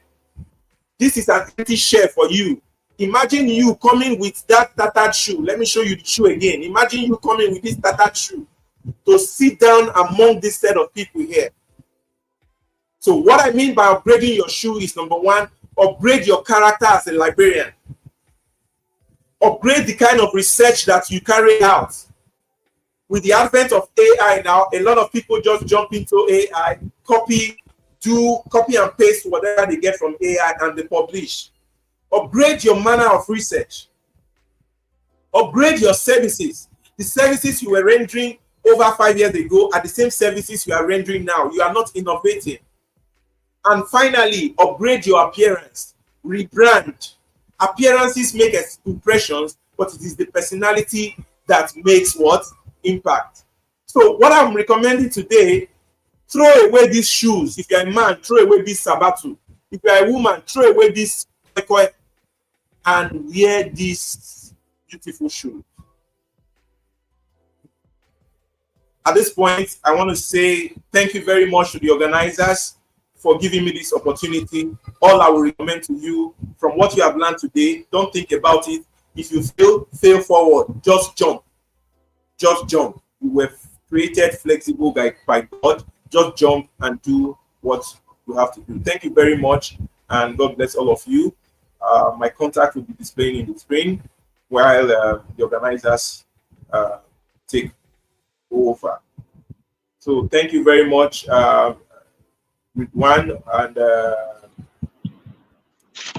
This is an empty shell for you. Imagine you coming with that tattered shoe. Let me show you the shoe again. Imagine you coming with this tattered shoe to sit down among this set of people here. So what I mean by upgrading your shoe is, number one, upgrade your character as a librarian. Upgrade the kind of research that you carry out. With the advent of AI now, a lot of people just jump into AI, copy and paste whatever they get from AI and they publish. Upgrade your manner of research. Upgrade your services. The services you were rendering over 5 years ago are the same services you are rendering now. You are not innovating. And finally, upgrade your appearance. Rebrand. Appearances make impressions, but it is the personality that makes what? Impact. So what I'm recommending today, throw away these shoes. If you're a man, throw away this sabatu. If you're a woman, throw away this and wear these beautiful shoes. At this point, I want to say thank you very much to the organizers for giving me this opportunity. All I will recommend to you from what you have learned today, don't think about it. If you fail forward, just jump. Just jump. You were created flexible by God. Just jump and do what you have to do. Thank you very much, and God bless all of you. My contact will be displaying in the screen while the organizers take over. So thank you very much, Ridwan and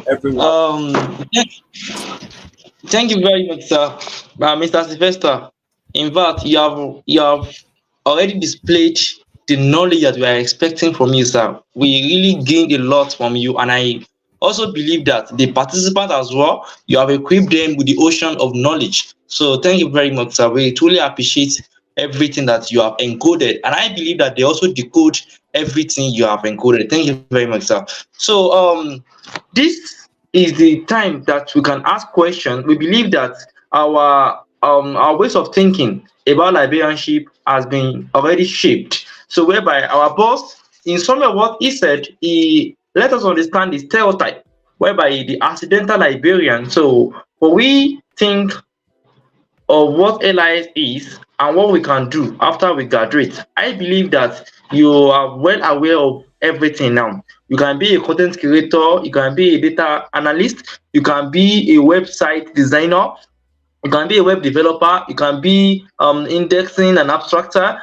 everyone. Thank you very much, sir. Mr. Sylvester. In fact, you have already displayed the knowledge that we are expecting from you, sir. We really gained a lot from you, and I also believe that the participants as well, you have equipped them with the ocean of knowledge. So thank you very much, sir. We truly appreciate everything that you have encoded, and I believe that they also decode everything you have encoded. Thank you very much, sir. So this is the time that we can ask questions. We believe that our ways of thinking about librarianship has been already shaped. So whereby our boss, in some of what he said, he let us understand the stereotype, whereby the accidental librarian. So when we think of what LIS is and what we can do after we graduate, I believe that you are well aware of everything now. You can be a content creator, you can be a data analyst, you can be a website designer, you can be a web developer, you can be indexing and abstractor.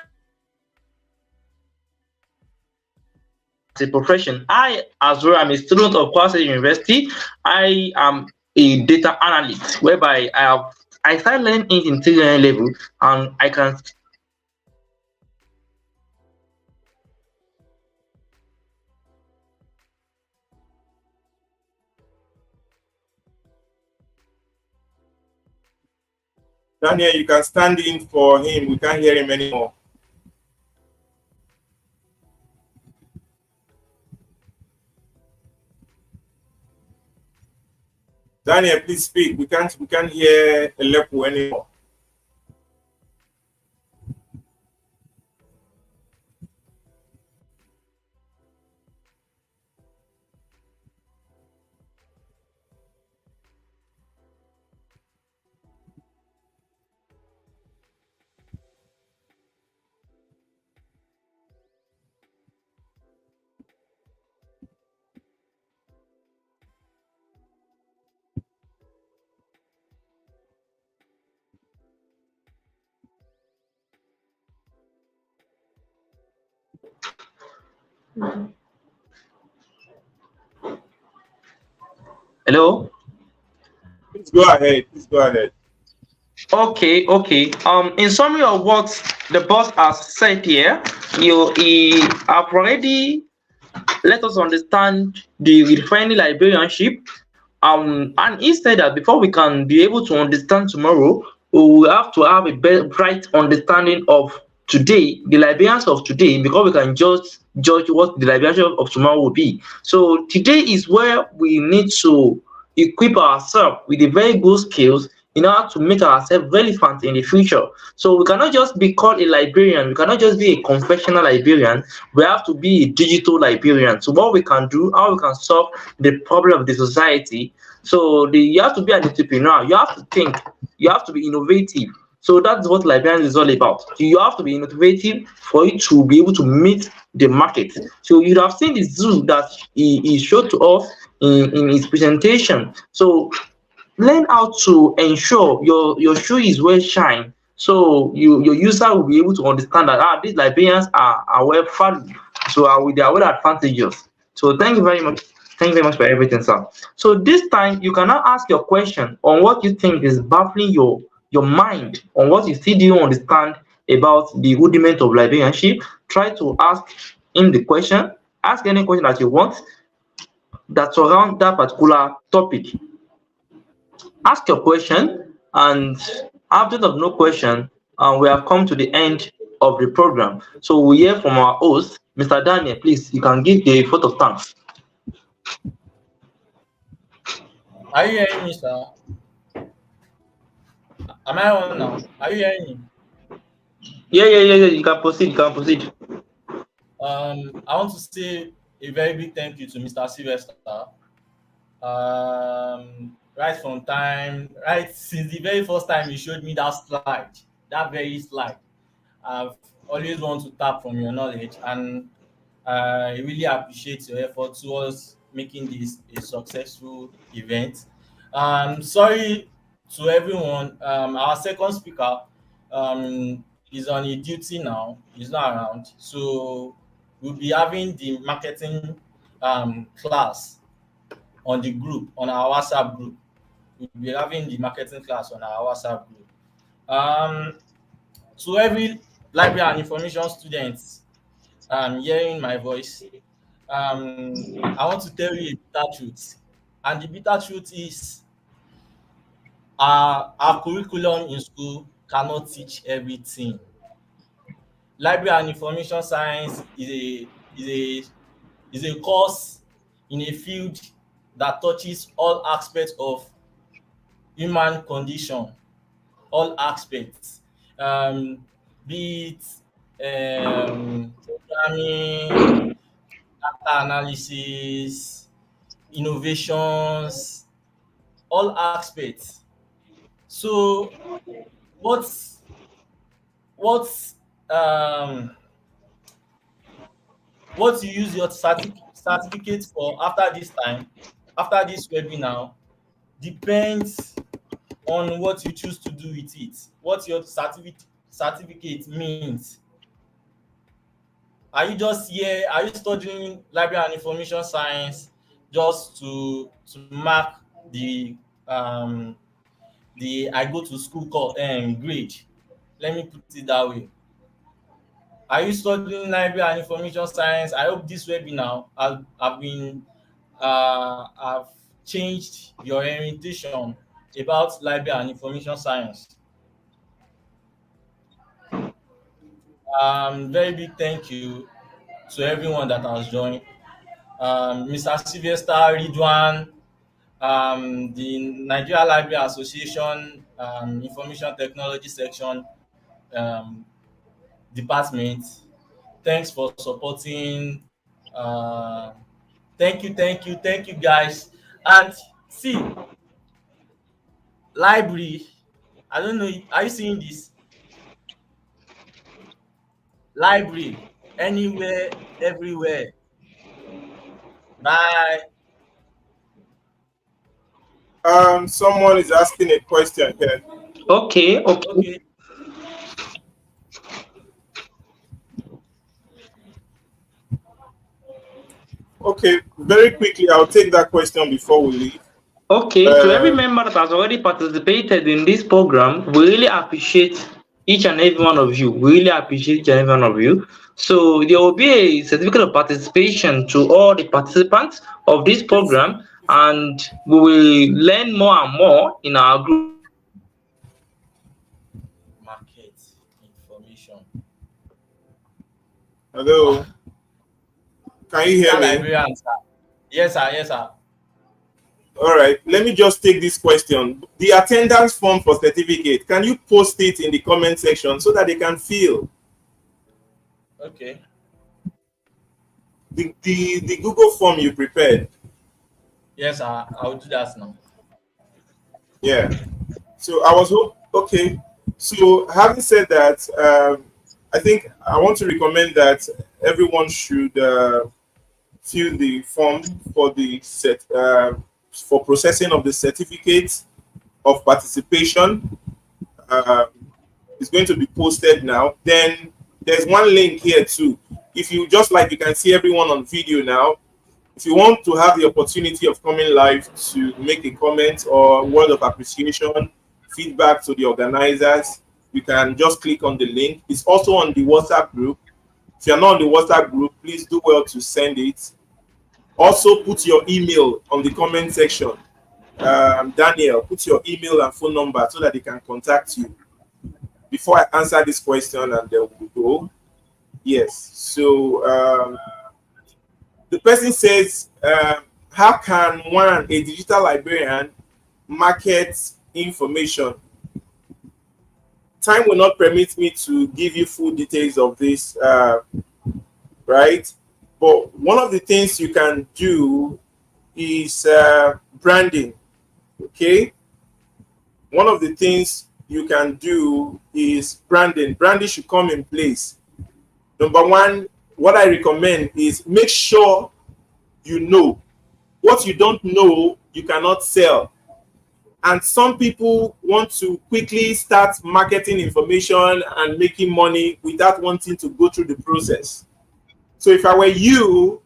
As a profession, I as well am a student of Kwase University. I am a data analyst, whereby I started learning it in 3 level, and I can. Daniel, you can stand in for him. We can't hear him anymore. Daniel, please speak. We can't hear Elepu anymore. Hello? Please go ahead. Please go ahead. Okay. In summary of what the boss has said here, he have already let us understand the redefining librarianship. And he said that before we can be able to understand tomorrow, we will have to have a bright understanding of today, the librarians of today, because we can just judge what the librarianship of tomorrow will be. So today is where we need to equip ourselves with the very good skills in order to make ourselves relevant in the future. So we cannot just be called a librarian, we cannot just be a confessional librarian, we have to be a digital librarian. So what we can do, how we can solve the problem of the society. So you have to be an entrepreneur, you have to think, you have to be innovative. So that's what librarians is all about. You have to be innovative for you to be able to meet the market. So you have seen the zoo that he showed to us in his presentation. So learn how to ensure your shoe is well shined, so your user will be able to understand that these librarians are well valued, so they are well advantageous. So thank you very much. Thank you very much for everything, sir. So this time you can now ask your question on what you think is baffling your your mind on what you still do understand about the rudiment of librarianship. Try to ask him the question. Ask any question that you want that surround that particular topic. Ask your question, and after of no question, we have come to the end of the program. So we hear from our host, Mr. Daniel. Please, you can give the vote of thanks. Are you hearing me, sir? Am I on now? Are you hearing me? Yeah. You can proceed. You can proceed. I want to say a very big thank you to Mr. Sylvester. Right since the very first time you showed me that slide, that very slide, I've always want to tap from your knowledge, and I really appreciate your effort towards making this a successful event. Sorry to everyone. Our second speaker is on a duty now. He's not around, so we'll be having the marketing class on the group, on our WhatsApp group. We'll be having the marketing class on our WhatsApp group. To every library and information students hearing my voice, I want to tell you a bitter truth. And the bitter truth is our curriculum in school cannot teach everything. Library and information science is a course in a field that touches all aspects of human condition, all aspects, be it programming, data analysis, innovations, all aspects. So what's um what you use your certificate for after this time, after this webinar, depends on what you choose to do with it, what your certificate means. Are you just here? Are you studying library and information science just to mark um the I go to school grade? Let me put it that way. Are you studying library and information science? I hope this webinar have changed your orientation about library and information science. Very big thank you to everyone that has joined. Mr. Sylvester, Ridwan, the Nigeria Library Association Information Technology Section um, Department. Thanks for supporting. Thank you, guys. And see, library. I don't know. Are you seeing this? Library, anywhere, everywhere. Bye. Someone is asking a question here. Okay. Okay. Okay, very quickly, I'll take that question before we leave. Okay, to every member that has already participated in this program, we really appreciate each and every one of you. We really appreciate each and every one of you. So there will be a certificate of participation to all the participants of this program, and we will learn more and more in our group. Market information. Hello. Can you hear me? Librarian, sir. Yes, sir. Yes, sir. All right. Let me just take this question. The attendance form for certificate, can you post it in the comment section so that they can fill? Okay. The Google form you prepared. Yes, sir. I'll do that now. Yeah. So I was okay. So having said that, I think I want to recommend that everyone should fill the form for the for processing of the certificate of participation. It's going to be posted now. Then there's one link here too. If you just like, you can see everyone on video now. If you want to have the opportunity of coming live to make a comment or word of appreciation feedback to the organizers, you can just click on the link. It's also on the WhatsApp group. If you're not on the WhatsApp group, please do well to send it. Also, put your email on the comment section. Daniel, put your email and phone number so that they can contact you. Before I answer this question, and then we'll go. Yes. So the person says, how can a digital librarian, market information? Time will not permit me to give you full details of this, right? But one of the things you can do is branding, okay? One of the things you can do is branding. Branding should come in place. Number one, what I recommend is make sure you know. What you don't know, you cannot sell. And some people want to quickly start marketing information and making money without wanting to go through the process. So if I were you,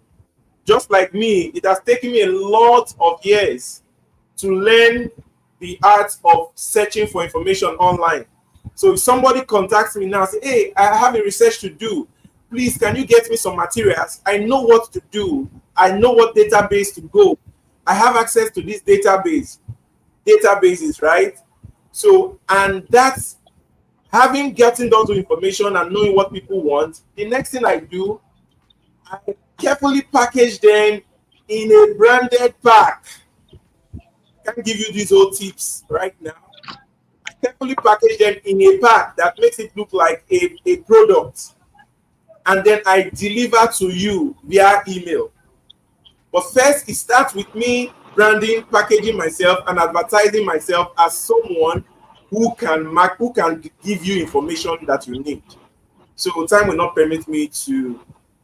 just like me, it has taken me a lot of years to learn the art of searching for information online. So if somebody contacts me now and say, hey, I have a research to do, please, can you get me some materials? I know what to do. I know what database to go. I have access to this databases, right? So, and that's having gotten down to information and knowing what people want. The next thing I do, I carefully package them in a branded pack. I can't give you these old tips right now. I carefully package them in a pack that makes it look like a product. And then I deliver to you via email. But first, it starts with me branding, packaging myself, and advertising myself as someone who can give you information that you need. So time will not permit me to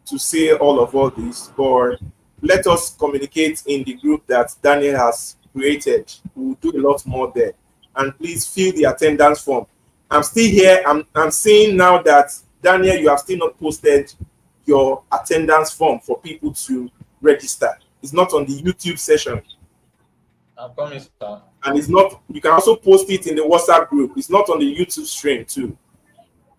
say all this, but let us communicate in the group that Daniel has created. We'll do a lot more there. And please fill the attendance form. I'm still here. I'm seeing now that, Daniel, you have still not posted your attendance form for people to register. It's not on the YouTube session. I promise, sir. And it's not, you can also post it in the WhatsApp group. It's not on the YouTube stream too.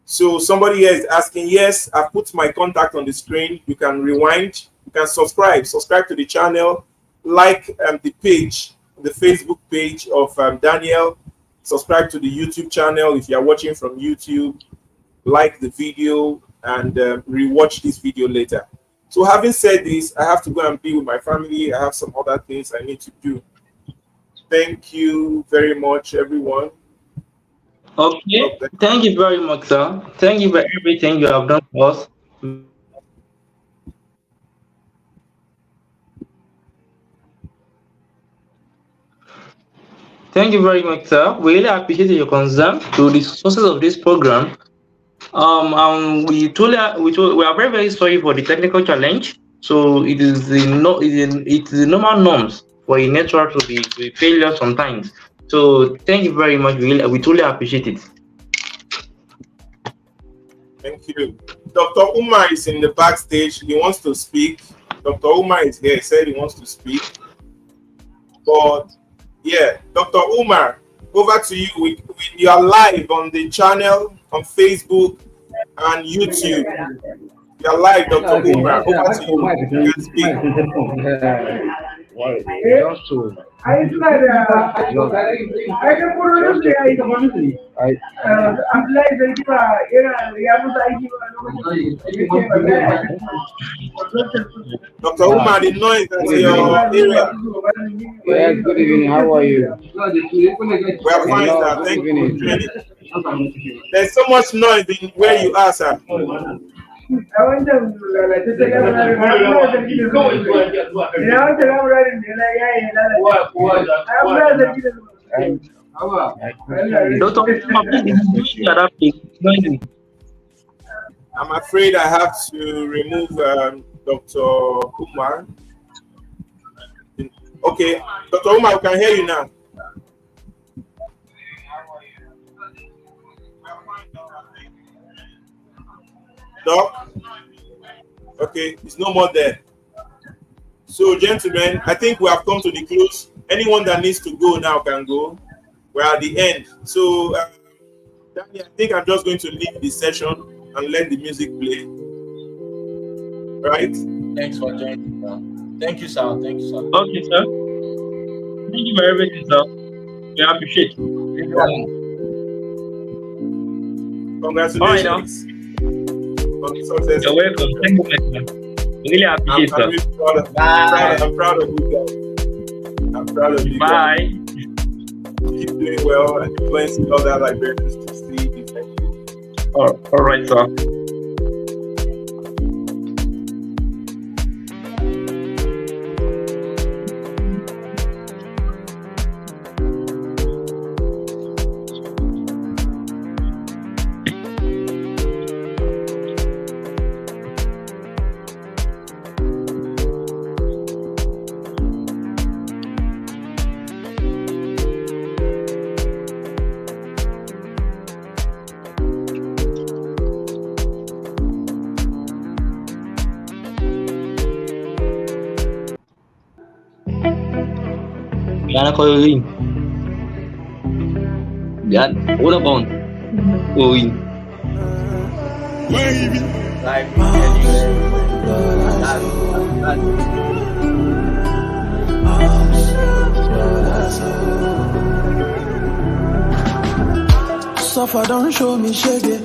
So somebody here is asking, yes, I put my contact on the screen. You can rewind, you can subscribe to the channel, like the page, the Facebook page of Daniel, subscribe to the YouTube channel if you are watching from YouTube, like the video, and rewatch this video later. So having said this, I have to go and be with my family. I have some other things I need to do. Thank you very much, everyone. Okay, thank you very much, sir. Thank you for everything you have done for us. Thank you very much, sir. We really appreciate your concern to the sources of this program. We are very, very sorry for the technical challenge. So it is the normal norms for a network to be failure sometimes. So thank you very much. We truly appreciate it. Thank you. Dr. Umar is in the backstage. He wants to speak. Dr. Umar is here. He said he wants to speak. But yeah, Dr. Umar, over to you. You are live on the channel, on Facebook and YouTube. You are live, Dr. Umar. Over to you. You can speak. Dr. Umar, the noise at your area. Yes, good evening. How are you? We are fine, sir. Thank you. There's so much noise in where you are, sir. I'm afraid I have to remove Dr. Umar. Okay, Dr. Umar, we can hear you now. Doc? Okay, it's no more there. So, gentlemen, I think we have come to the close. Anyone that needs to go now can go. we're at the end. So, Danny, I think I'm just going to leave the session and let the music play. Right? Thanks for joining, sir. Thank you, sir. Thank you, sir. Okay, sir. Thank you for everything, sir. We appreciate it. Congratulations. Success. You're welcome. Thank you, sir. Really appreciate it, sir. I'm proud of you guys. I'm proud of you guys. Bye. Keep doing well and influencing other librarians to see this. All right, sir. Gana koyayım. Gan, udah kon. Uy. Like, Suffer, don't show me shaggy.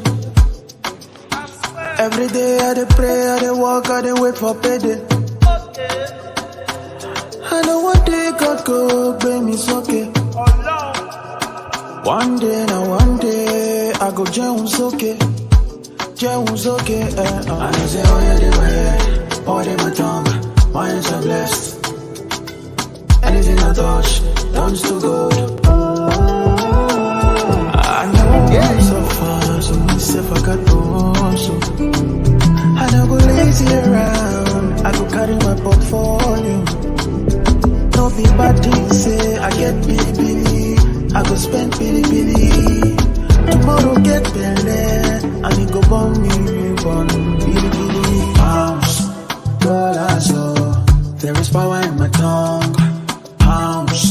Every day I dey pray, I dey walk, I dey wait for payday. I know one day God go bring me okay. One day, now one day, I go Jones okay. Jones okay. I know say all the way, all in my tongue, minds are blessed. Anything I touch, turns to gold. I know I'm so far, so myself I got also. I don't go lazy around, I go carry my portfolio. No be bad things say I get billy, I go spend billy. Tomorrow get belly, and it go burn me, billy. Pounds, dollars, oh, there is power in my tongue. Pounds,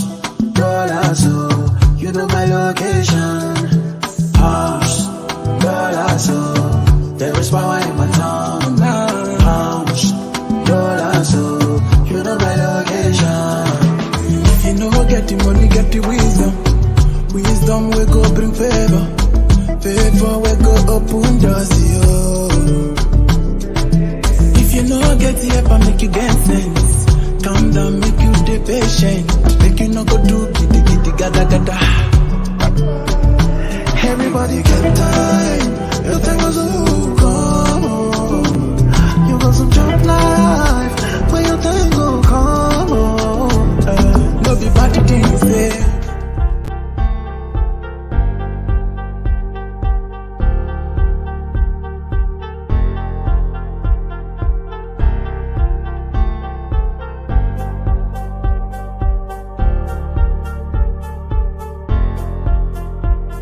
dollars, oh, you know my location. Pounds, dollars, oh, there is power in my tongue. Pounds, dollars, oh, you know my location. If you know get the money, get the wisdom. Wisdom will go bring favor. Favor will go open doors, yo. If you know get the help, I make you get sense. Calm down, make you stay patient. Make you no go do giddy gada. Everybody get time. Your time was come. You got some jump now.